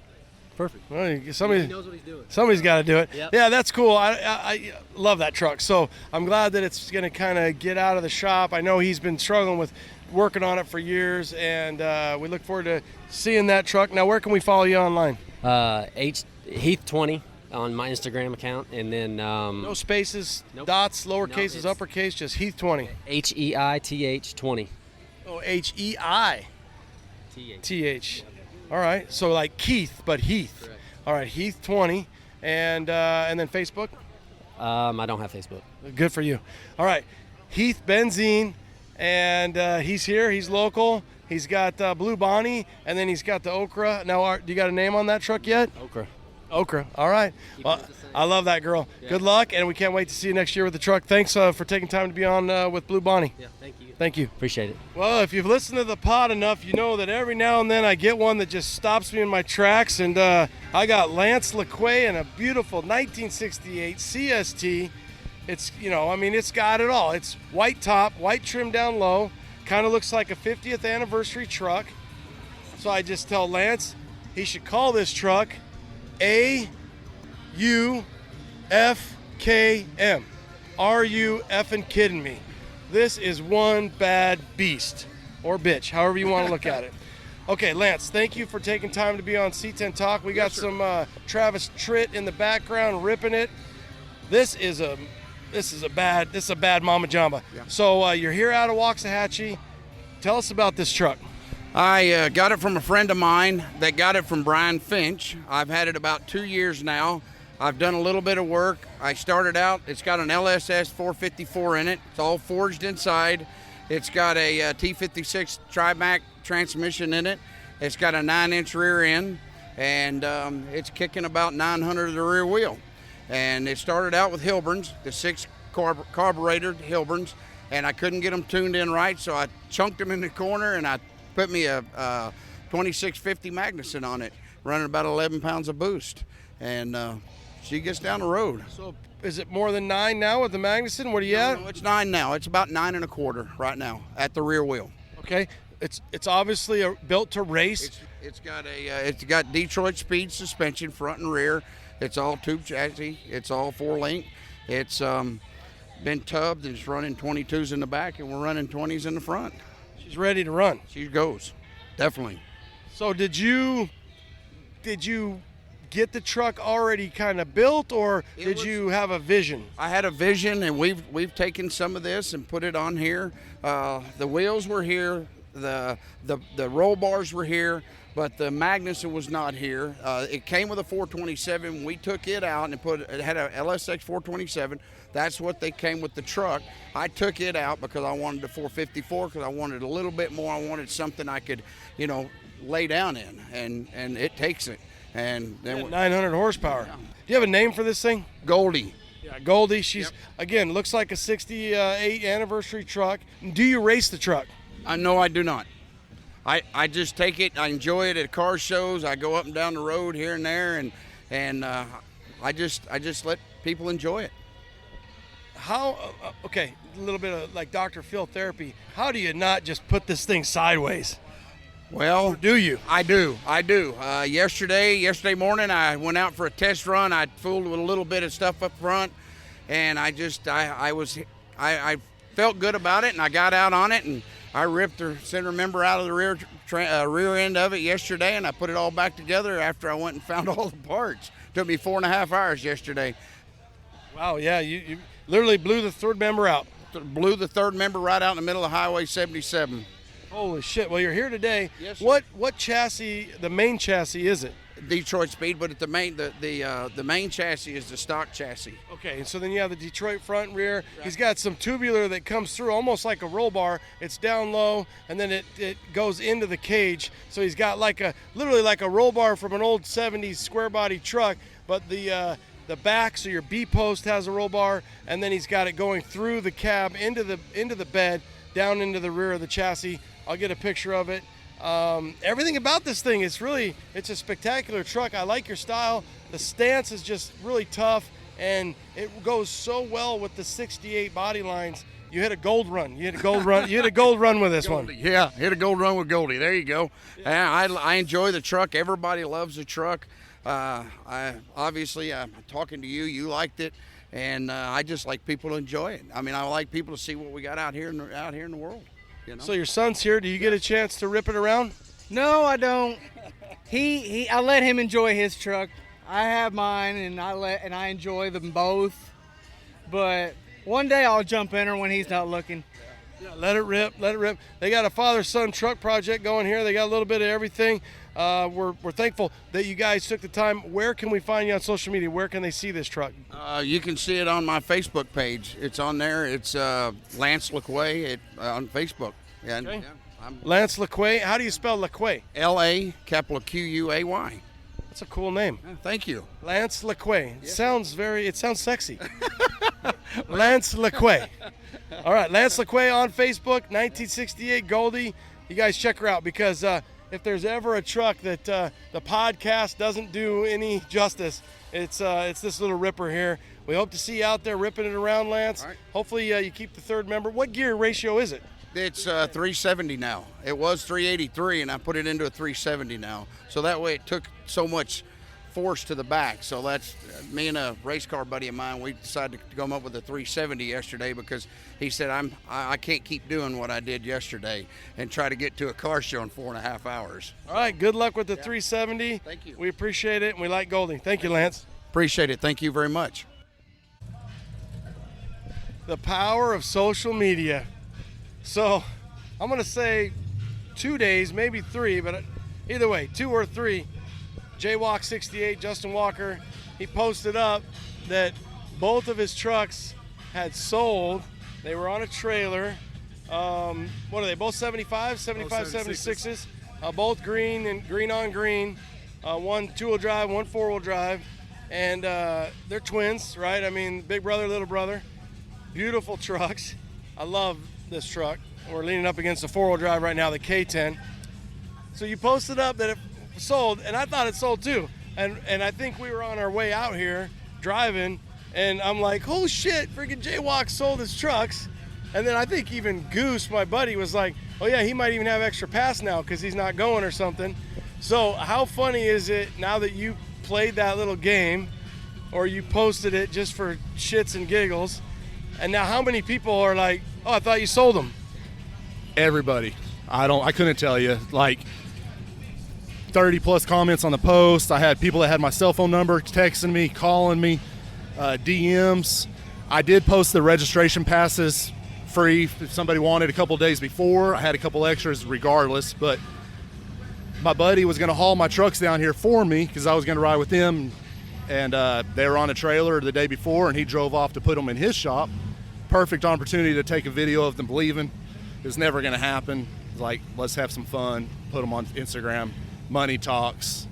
Perfect. Well, He knows what he's doing. Somebody's got to do it. Yep. Yeah, that's cool. I love that truck. So I'm glad that it's going to kind of get out of the shop. I know he's been struggling with working on it for years, and we look forward to seeing that truck. Now, where can we follow you online? Heath20 on my Instagram account, and then No spaces, Nope. dots, lower No, cases, it's- uppercase, just Heath20. HEITH 20. Oh, HEITH. All right, so like Keith, but Heath. Correct. All right, Heath20, and then Facebook. I don't have Facebook. Good for you. All right, Heath Benzine, and he's here. He's local. He's got Blue Bonnie, and then he's got the Okra. Now, do you got a name on that truck yet? Okra. All right. Well, I love that girl. Yeah. Good luck, and we can't wait to see you next year with the truck. Thanks for taking time to be on with Blue Bonnie. Yeah, thank you. Thank you. Appreciate it. Well, if you've listened to the pod enough, you know that every now and then I get one that just stops me in my tracks, and I got Lance Laquay in a beautiful 1968 CST. It's, it's got it all. It's white top, white trim down low, kind of looks like a 50th anniversary truck. So I just tell Lance he should call this truck AUFKM. Are you effing kidding me? This is one bad beast, or bitch, however you want to look at it. Okay, Lance, thank you for taking time to be on C10 Talk. We got some Travis Tritt in the background ripping it. This is a bad Mama Jamba. Yeah. So you're here out of Waxahachie. Tell us about this truck. I got it from a friend of mine that got it from Brian Finch. I've had it about 2 years now. I've done a little bit of work. I started out, it's got an LSS 454 in it. It's all forged inside. It's got a T56 Trimac transmission in it. It's got a 9-inch rear end, and it's kicking about 900 at the rear wheel. And it started out with Hilburns, the 6 carburetor Hilburns, and I couldn't get them tuned in right, so I chunked them in the corner, and I put me a 2650 Magnuson on it, running about 11 pounds of boost. And she gets down the road. So is it more than 9 now with the Magnuson? What are you at? No, it's 9 now. It's about 9 1/4 right now at the rear wheel. Okay, it's obviously built to race. It's got Detroit speed suspension front and rear. It's all tube chassis. It's all 4-link. It's been tubbed, and it's running 22s in the back, and we're running 20s in the front. She's ready to run. She goes, definitely. So did you get the truck already kind of built, or did you have a vision? I had a vision, and we've taken some of this and put it on here. The wheels were here, the roll bars were here, but the Magnuson was not here. It came with a 427. We took it out and it had a LSX 427. That's what they came with the truck. I took it out because I wanted the 454, because I wanted a little bit more. I wanted something I could, lay down in, and it takes it. And then 900 horsepower. Do you have a name for this thing? Goldie. Yeah, Goldie. She's again looks like a 68 anniversary truck. Do you race the truck? No, I do not. I just take it. I enjoy it at car shows. I go up and down the road here and there, and I just let people enjoy it. How? Okay, a little bit of like Dr. Phil therapy. How do you not just put this thing sideways? Well, or do you? I do. Yesterday morning, I went out for a test run. I fooled with a little bit of stuff up front, and I felt good about it, and I got out on it, and I ripped the center member out of the rear end of it yesterday, and I put it all back together after I went and found all the parts. Took me 4.5 hours yesterday. Wow, yeah, you literally blew the third member out. Blew the third member right out in the middle of Highway 77. Holy shit! Well, you're here today. Yes, sir. What chassis? The main chassis is it? Detroit Speed, but the main chassis is the stock chassis. Okay, and so then you have the Detroit front and rear. Right. He's got some tubular that comes through almost like a roll bar. It's down low, and then it goes into the cage. So he's got literally like a roll bar from an old 70s square body truck, but the back, so your B post has a roll bar, and then he's got it going through the cab into the bed, down into the rear of the chassis. I'll get a picture of it. Everything about this thing is it's a spectacular truck. I like your style. The stance is just really tough, and it goes so well with the 68 body lines. You hit a gold run. You hit a gold run with this Goldie, one. Yeah, hit a gold run with Goldie. There you go. Yeah. I enjoy the truck. Everybody loves the truck. I'm talking to you. You liked it, and I just like people to enjoy it. I mean, I like people to see what we got out here in the world. You know? So your son's here. Do you get a chance to rip it around? No, I don't. I let him enjoy his truck. I have mine, and I enjoy them both. But one day I'll jump in her when he's not looking. Yeah, let it rip. They got a father-son truck project going here. They got a little bit of everything. We're thankful that you guys took the time. Where can we find you on social media? Where can they see this truck? You can see it on my Facebook page. It's on there. It's Lance Laquay on Facebook. And, okay. Yeah, Lance Laquay. How do you spell Laquay? L-A-Q-U-A-Y. That's a cool name. Thank you. Lance Laquay. It sounds sexy. Lance Laquay. All right, Lance Laquay on Facebook, 1968 Goldie. You guys check her out because if there's ever a truck that the podcast doesn't do any justice, it's this little ripper here. We hope to see you out there ripping it around, Lance. All right. Hopefully you keep the third member. What gear ratio is it? It's 370 now. It was 383, and I put it into a 370 now. So that way it took so much force to the back. So that's me and a race car buddy of mine. We decided to come up with a 370 yesterday because he said I can't keep doing what I did yesterday and try to get to a car show in 4.5 hours. All right, good luck with the 370. Thank you. We appreciate it, and we like Goldie. Thank you, Lance. Appreciate it. Thank you very much. The power of social media. So I'm going to say 2 days, maybe 3, but either way, 2 or 3. JWalk68, Justin Walker, he posted up that both of his trucks had sold. They were on a trailer. What are they, both 75, 76s? Both green and green on green. One two-wheel drive, one four-wheel drive. And they're twins, right? I mean, big brother, little brother. Beautiful trucks. I love this truck. We're leaning up against the four-wheel drive right now, the C10. So you posted up that it sold, and I thought it sold too. And I think we were on our way out here driving, and I'm like, oh shit, freaking Jaywalk sold his trucks. And then I think even Goose, my buddy, was like, oh yeah, he might even have extra pass now because he's not going or something. So how funny is it now that you played that little game, or you posted it just for shits and giggles, and now how many people are like, oh, I thought you sold them? Everybody. I couldn't tell you. Like 30 plus comments on the post. I had people that had my cell phone number texting me, calling me, DMs. I did post the registration passes free if somebody wanted a couple days before. I had a couple extras regardless, but my buddy was going to haul my trucks down here for me because I was going to ride with them, and they were on a trailer the day before, and he drove off to put them in his shop. Perfect opportunity to take a video of them leaving. It was never going to happen. Like, let's have some fun, put them on Instagram. Money talks,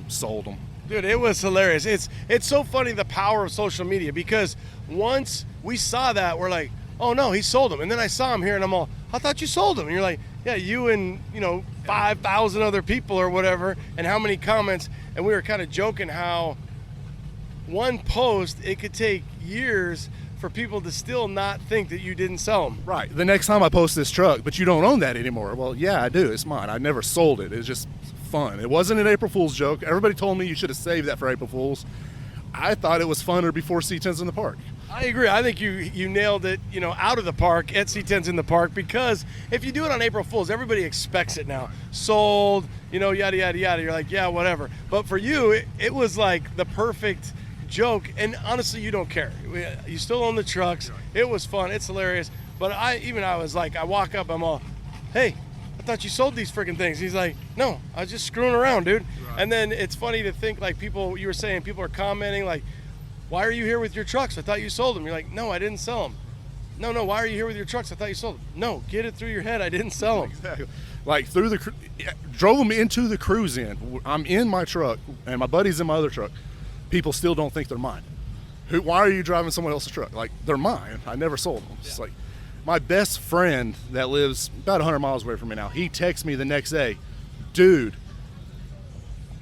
sold them. Dude, it was hilarious. It's so funny, the power of social media, because once we saw that, we're like, oh no, he sold them. And then I saw him here and I'm all, I thought you sold them. And you're like, yeah, you and 5,000 other people or whatever, and how many comments. And we were kind of joking how one post, it could take years for people to still not think that you didn't sell them. Right. The next time I post this truck, but you don't own that anymore. Well, yeah, I do. It's mine. I never sold it. It's just fun. It wasn't an April Fool's joke. Everybody told me you should have saved that for April Fool's. I thought it was funner before C10's in the park. I agree. I think you nailed it, out of the park at C10's in the park, because if you do it on April Fool's, everybody expects it now. Sold, yada, yada, yada. You're like, yeah, whatever. But for you, it was like the perfect joke, and honestly, you don't care. You still own the trucks. It was fun. It's hilarious. But I was like, I walk up, I'm all, hey, I thought you sold these freaking things. He's like, no, I was just screwing around, dude. Right. And then it's funny to think, like, people, you were saying, people are commenting, like, why are you here with your trucks? I thought you sold them. You're like, no, I didn't sell them. No, why are you here with your trucks? I thought you sold them. No, get it through your head. I didn't sell them. Exactly. Like, drove them into the cruise in. I'm in my truck, and my buddy's in my other truck. People still don't think they're mine. Why are you driving someone else's truck? Like, they're mine. I never sold them. It's like, my best friend that lives about 100 miles away from me now, he texts me the next day, dude,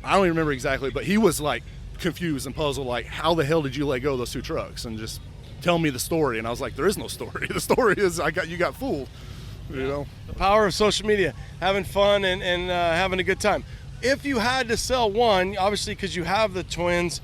I don't even remember exactly, but he was like confused and puzzled, like, how the hell did you let go of those two trucks? And just tell me the story. And I was like, there is no story. The story is you got fooled. The power of social media, having fun and having a good time. if you had to sell one, obviously because you have the twins,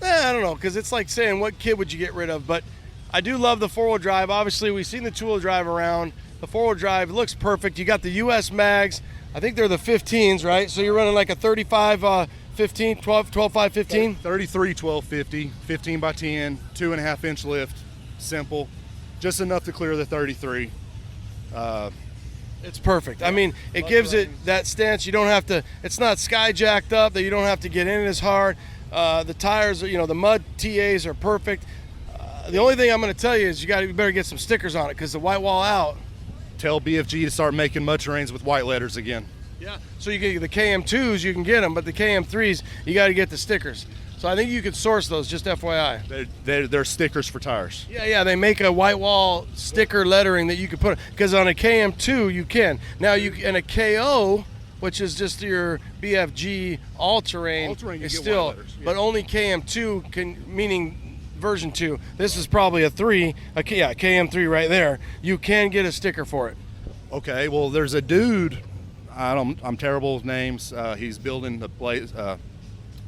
I don't know, because it's like saying what kid would you get rid of, but I do love the four-wheel drive. Obviously, we've seen the two-wheel drive around. The four-wheel drive looks perfect. You got the US mags. I think they're the 15s, right? So you're running like a 35 15, 12 5 15? 33 12 50, 15 by 10, 2.5 inch lift, simple, just enough to clear the 33. It's perfect. I mean, it gives it that stance. You don't have to, it's not sky jacked up that you don't have to get in as hard. The tires, the mud TAs are perfect. The only thing I'm going to tell you is you better get some stickers on it because the white wall out. Tell BFG to start making mud terrains with white letters again. Yeah. So you get the KM2s, you can get them, but the KM3s, you got to get the stickers. So I think you could source those, just FYI. They're stickers for tires. Yeah, they make a white wall sticker lettering that you can put, because on a KM2 you can. Now and a KO, which is just your BFG all-terrain, is still, but only KM2 can, meaning version 2. This is probably a 3, KM3 right there. You can get a sticker for it. Okay, well there's a dude, I'm terrible with names. He's building the place.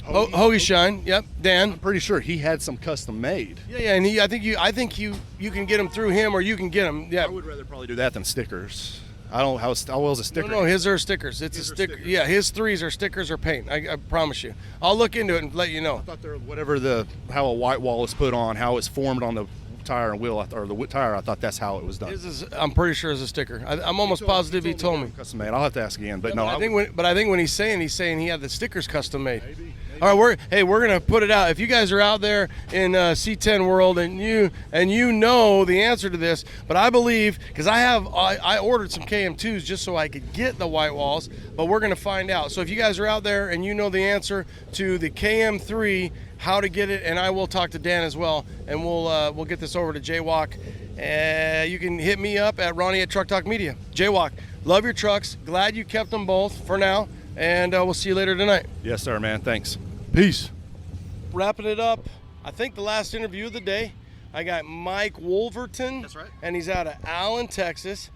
Hoagie Shine, yep, Dan. I'm pretty sure he had some custom made. Yeah, and I think you can get them through him, or you can get them. Yeah, I would rather probably do that than stickers. I don't how well is a sticker. No, his are stickers. It's a sticker. Yeah, his 3s are stickers or paint. I promise you. I'll look into it and let you know. I thought they're how a white wall is put on, how it's formed on the tire and wheel, or the tire. I thought that's how it was done. I'm pretty sure it's a sticker. I'm almost positive he told me. Custom made. I'll have to ask again, but no. I think when he's saying he had the stickers custom made. Maybe. All right, we're gonna put it out. If you guys are out there in C10 world and you know the answer to this, but I believe because I ordered some KM2s just so I could get the white walls, but we're gonna find out. So if you guys are out there and you know the answer to the KM3, how to get it, and I will talk to Dan as well, and we'll get this over to Jaywalk. You can hit me up at Ronnie at Truck Talk Media. Jaywalk, love your trucks. Glad you kept them both for now, and we'll see you later tonight. Yes, sir, man. Thanks. Peace. Wrapping it up, I think the last interview of the day, I got Mike Wolverton. That's right. And he's out of Allen, Texas.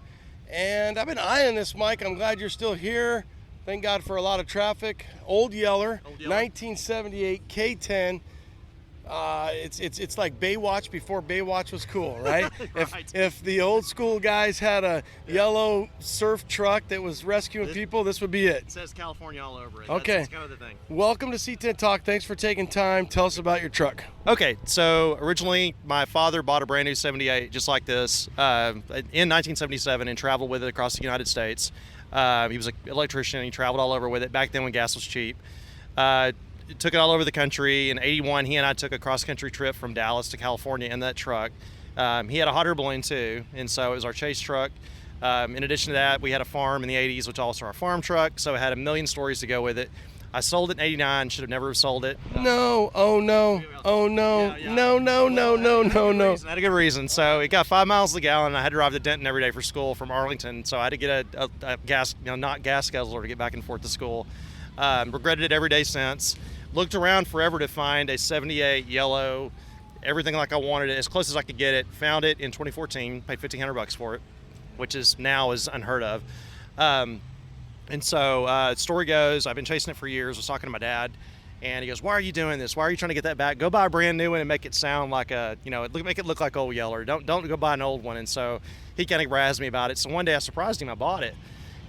And I've been eyeing this, Mike. I'm glad you're still here. Thank God for a lot of traffic. Old Yeller. 1978 K10. It's like Baywatch before Baywatch was cool, right? Right. If the old school guys had a yellow surf truck that was rescuing people, this would be it. It says California all over it. Okay. That's kind of the thing. Welcome to C10 Talk. Thanks for taking time. Tell us about your truck. Okay, so originally my father bought a brand new 78 just like this in 1977 and traveled with it across the United States. He was an electrician and he traveled all over with it back then when gas was cheap. Took it all over the country. In 81, he and I took a cross-country trip from Dallas to California in that truck. He had a hot air balloon too, and so it was our chase truck. In addition to that, we had a farm in the 80s, which was also our farm truck, so it had a million stories to go with it. I sold it in 89, should have never sold it. No, oh no, oh no, no. I had a good reason. So it got 5 miles to the gallon, and I had to drive to Denton every day for school from Arlington, so I had to get a gas, not gas guzzler to get back and forth to school. Regretted it every day since. Looked around forever to find a 78 yellow, everything like I wanted it, as close as I could get it. Found it in 2014, paid $1,500 for it, which is unheard of. And so story goes, I've been chasing it for years. I was talking to my dad, and he goes, "Why are you doing this? Why are you trying to get that back? Go buy a brand new one and make it sound like make it look like Old Yeller. Don't go buy an old one." And so he kind of razzed me about it. So one day I surprised him. I bought it.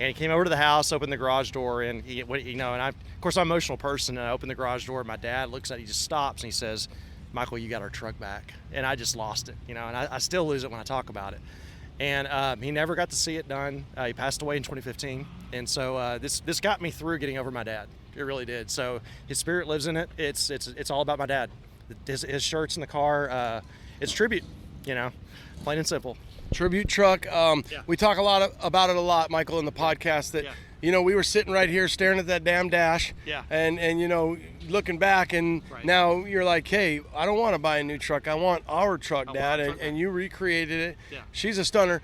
And he came over to the house, opened the garage door, and and of course I'm an emotional person, and I opened the garage door, and my dad looks at it, he just stops, and he says, "Michael, you got our truck back." And I just lost it, and I still lose it when I talk about it. And he never got to see it done. He passed away in 2015, and so this got me through getting over my dad. It really did. So his spirit lives in it. It's all about my dad. His shirt's in the car. It's tribute, plain and simple. Tribute truck. We talk about it a lot, Michael, in the podcast that, we were sitting right here staring at that damn dash and looking back, and now you're like, hey, I don't want to buy a new truck. I want our truck, Dad. And you recreated it. Yeah. She's a stunner.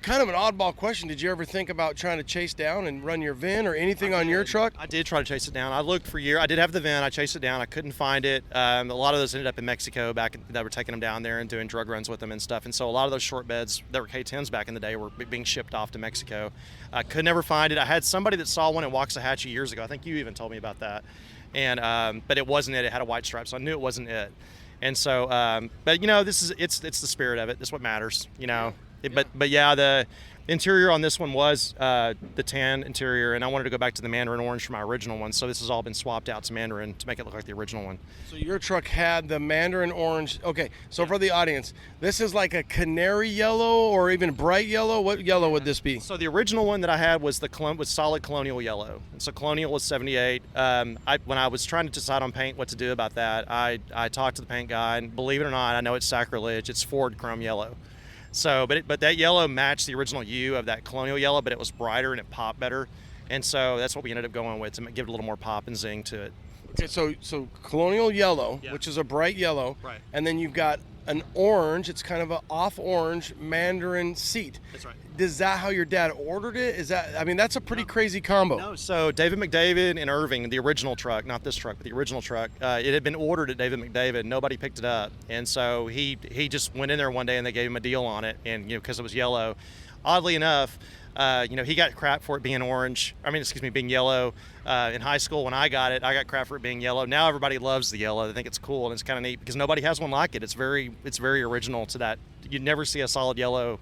kind of an oddball question. Did you ever think about trying to chase down and run your VIN or anything on your truck? I did try to chase it down. I looked for years. I did have the VIN. I chased it down. I couldn't find it. A lot of those ended up in Mexico that were taking them down there and doing drug runs with them and stuff. And so a lot of those short beds that were K10's back in the day were being shipped off to Mexico. I could never find it. I had somebody that saw one in Waxahachie years ago. I think you even told me about that. And but it wasn't it. It had a white stripe, so I knew it wasn't it. And so, but you know, it's the spirit of it. That's what matters, you know. But yeah, the interior on this one was the tan interior, and I wanted to go back to the mandarin orange from my original one. So this has all been swapped out to mandarin to make it look like the original one. So your truck had the mandarin orange. Okay, so for the audience, this is like a canary yellow or even bright yellow. What yellow would this be? So the original one that I had was solid colonial yellow. And so colonial was 78. When I was trying to decide on paint, what to do about that, I talked to the paint guy, and believe it or not, I know it's sacrilege. It's Ford chrome yellow. So, but that yellow matched the original hue of that colonial yellow, but it was brighter and it popped better, and so that's what we ended up going with to give it a little more pop and zing to it. Okay, so colonial yellow, which is a bright yellow, right? And then you've got an orange. It's kind of an off orange mandarin seat. That's right. Is that how your dad ordered it? Is that? I mean, that's a pretty crazy combo. No, so David McDavid and Irving, the original truck, not this truck, but the original truck, it had been ordered at David McDavid. Nobody picked it up, and so he just went in there one day and they gave him a deal on it, and because it was yellow. Oddly enough, he got crap for it being orange. Being yellow. In high school when I got it, I got crap for it being yellow. Now everybody loves the yellow. They think it's cool and it's kind of neat because nobody has one like it. It's very original to that. You'd never see a solid yellow,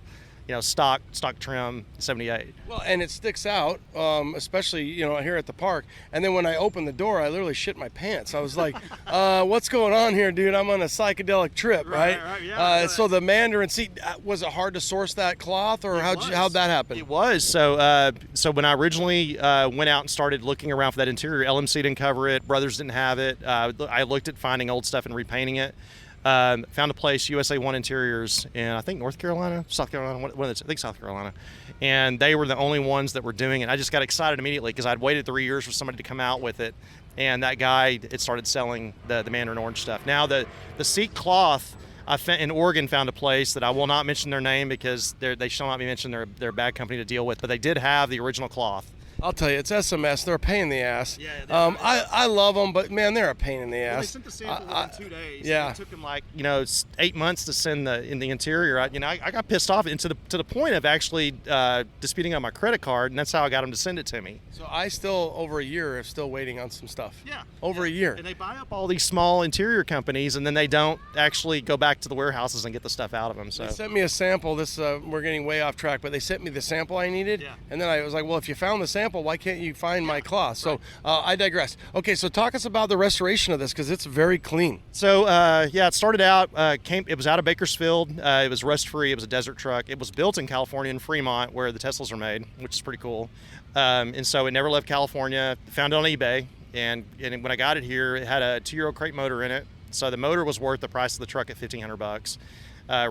stock trim 78. Well, and it sticks out, especially here at the park. And then when I opened the door, I literally shit my pants. I was like, "What's going on here, dude? I'm on a psychedelic trip, right?" Right. So the mandarin seat, was it hard to source that cloth, or how'd that happen? It was. So when I originally went out and started looking around for that interior, LMC didn't cover it. Brothers didn't have it. I looked at finding old stuff and repainting it. Found a place, USA 1 Interiors, in I think South Carolina, I think South Carolina, and they were the only ones that were doing it. I just got excited immediately because I'd waited 3 years for somebody to come out with it, and that guy started selling the mandarin orange stuff. Now the seat cloth, in Oregon found a place that I will not mention their name because they shall not be mentioned. They're a bad company to deal with, but they did have the original cloth. I'll tell you, it's SMS. They're a pain in the ass. Yeah, I love them, but man, they're a pain in the ass. Well, they sent the sample in 2 days. Yeah, it took them 8 months to send in the interior. I got pissed off, and to the point of actually disputing on my credit card, and that's how I got them to send it to me. So I still over a year am still waiting on some stuff. Yeah, over a year. And they buy up all these small interior companies, and then they don't actually go back to the warehouses and get the stuff out of them. So they sent me a sample. We're getting way off track, but they sent me the sample I needed, and then I was like, well, if you found the sample, why can't you find my cloth? So I digress. Okay, so talk us about the restoration of this because it's very clean. So it started out, it was out of Bakersfield. It was rust free. It was a desert truck. It was built in California, in Fremont, where the Teslas are made, which is pretty cool. And so it never left California. Found it on eBay, and when I got it here, it had a 2-year-old crate motor in it. So the motor was worth the price of the truck at $1,500.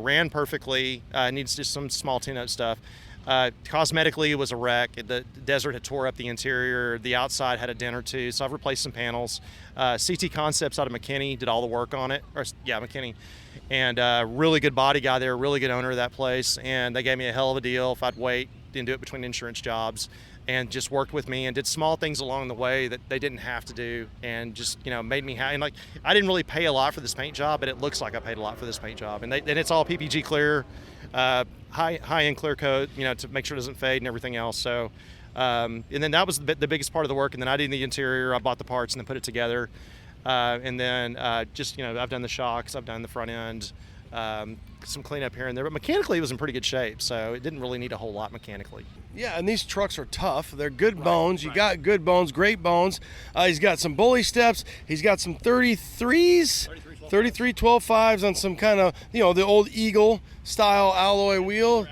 Ran perfectly. Needs just some small tune-up stuff. Cosmetically, it was a wreck. The desert had tore up the interior. The outside had a dent or two, so I've replaced some panels. CT Concepts out of McKinney did all the work on it. McKinney. And really good body guy there, really good owner of that place. And they gave me a hell of a deal if I'd wait, didn't do it between insurance jobs, and just worked with me and did small things along the way that they didn't have to do, and just made me happy. And I didn't really pay a lot for this paint job, but it looks like I paid a lot for this paint job. And it's all PPG clear. High-end clear coat, to make sure it doesn't fade and everything else. So, and then that was the biggest part of the work. And then I did the interior. I bought the parts and then put it together. And then I've done the shocks. I've done the front end. Some cleanup here and there. But mechanically, it was in pretty good shape. So it didn't really need a whole lot mechanically. Yeah, and these trucks are tough. They're good bones. You got good bones, great bones. He's got some bully steps. He's got some 33s. 33 12.5s on some kind of, the old Eagle style alloy wheel.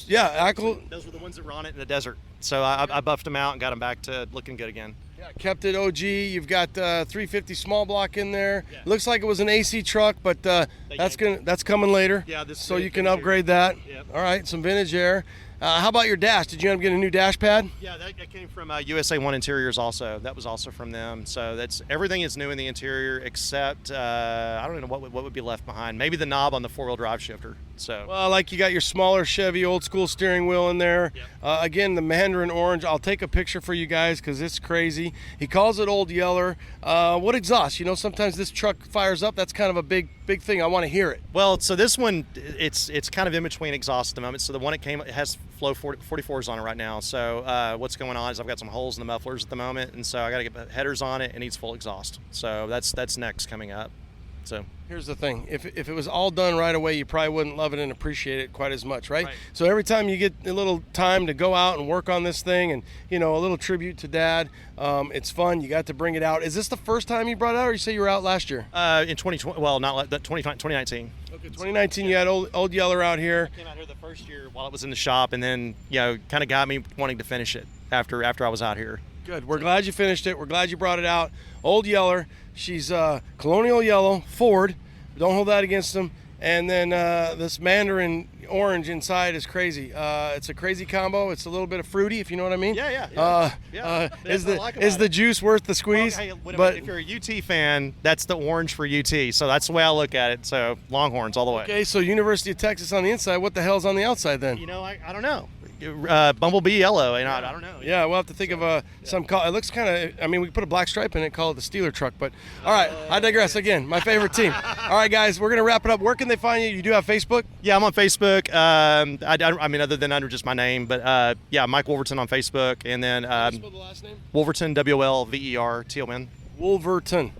Yeah, those were the ones that were on it in the desert. So I buffed them out and got them back to looking good again. Yeah, kept it OG. You've got 350 small block in there. Yeah. Looks like it was an AC truck, but that's coming later. Yeah, so you can upgrade that. Yep. All right, some vintage air. How about your dash? Did you end up getting a new dash pad? Yeah, that came from USA One Interiors also. That was also from them. So that's everything is new in the interior except I don't know what would be left behind. Maybe the knob on the 4-wheel drive shifter. So well, like you got your smaller Chevy old school steering wheel in there. Yep. Again, the Mandarin Orange. I'll take a picture for you guys because it's crazy. He calls it Old Yeller. What exhaust? You know, sometimes this truck fires up. That's kind of a big thing. I want to hear it. Well, so this one, it's kind of in between exhaust at the moment. So the one it has Flow 44s on it right now. So what's going on is I've got some holes in the mufflers at the moment, and so I got to get headers on it. It needs full exhaust. So that's next coming up. So here's the thing: if it was all done right away, you probably wouldn't love it and appreciate it quite as much, right? So every time you get a little time to go out and work on this thing, and a little tribute to Dad, it's fun. You got to bring it out. Is this the first time you brought it out, or you say you were out last year? In 2020, well, not like that. 2019. Okay, 2019. You had Old Yeller out here. I came out here the first year while it was in the shop, and then kind of got me wanting to finish it after I was out here. Good. We're glad you finished it. We're glad you brought it out. Old Yeller. She's Colonial Yellow Ford. Don't hold that against them. And then this Mandarin Orange inside is crazy. It's a crazy combo. It's a little bit of fruity, if you know what I mean. Yeah. Is the juice worth the squeeze? Well, but if you're a UT fan, that's the orange for UT. So that's the way I look at it. So Longhorns all the way. Okay, so University of Texas on the inside. What the hell's on the outside then? I don't know. Bumblebee yellow, and I don't know. Yeah, we'll have to think of some call. It looks kind of. I mean, we could put a black stripe in it, call it the Steeler truck. But all right, I digress. Again, my favorite team. All right, guys, we're gonna wrap it up. Where can they find you? You do have Facebook? Yeah, I'm on Facebook. I mean, other than under just my name, but Mike Wolverton on Facebook, and then How do you spell the last name? Wolverton, WOLVERTON. Wolverton.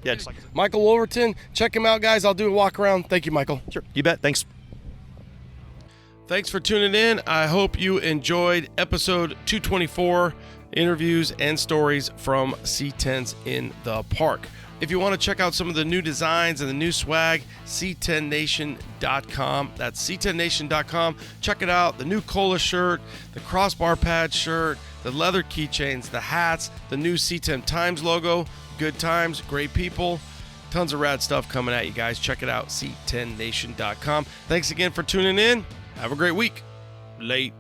Yeah, just like Michael Wolverton. Check him out, guys. I'll do a walk around. Thank you, Michael. Sure, you bet. Thanks. Thanks for tuning in. I hope you enjoyed episode 224, interviews and stories from C10's in the park. If you want to check out some of the new designs and the new swag, C10nation.com. That's C10nation.com. Check it out. The new cola shirt, the crossbar pad shirt, the leather keychains, the hats, the new C10's logo. Good times, great people. Tons of rad stuff coming at you guys. Check it out, C10nation.com. Thanks again for tuning in. Have a great week. Late.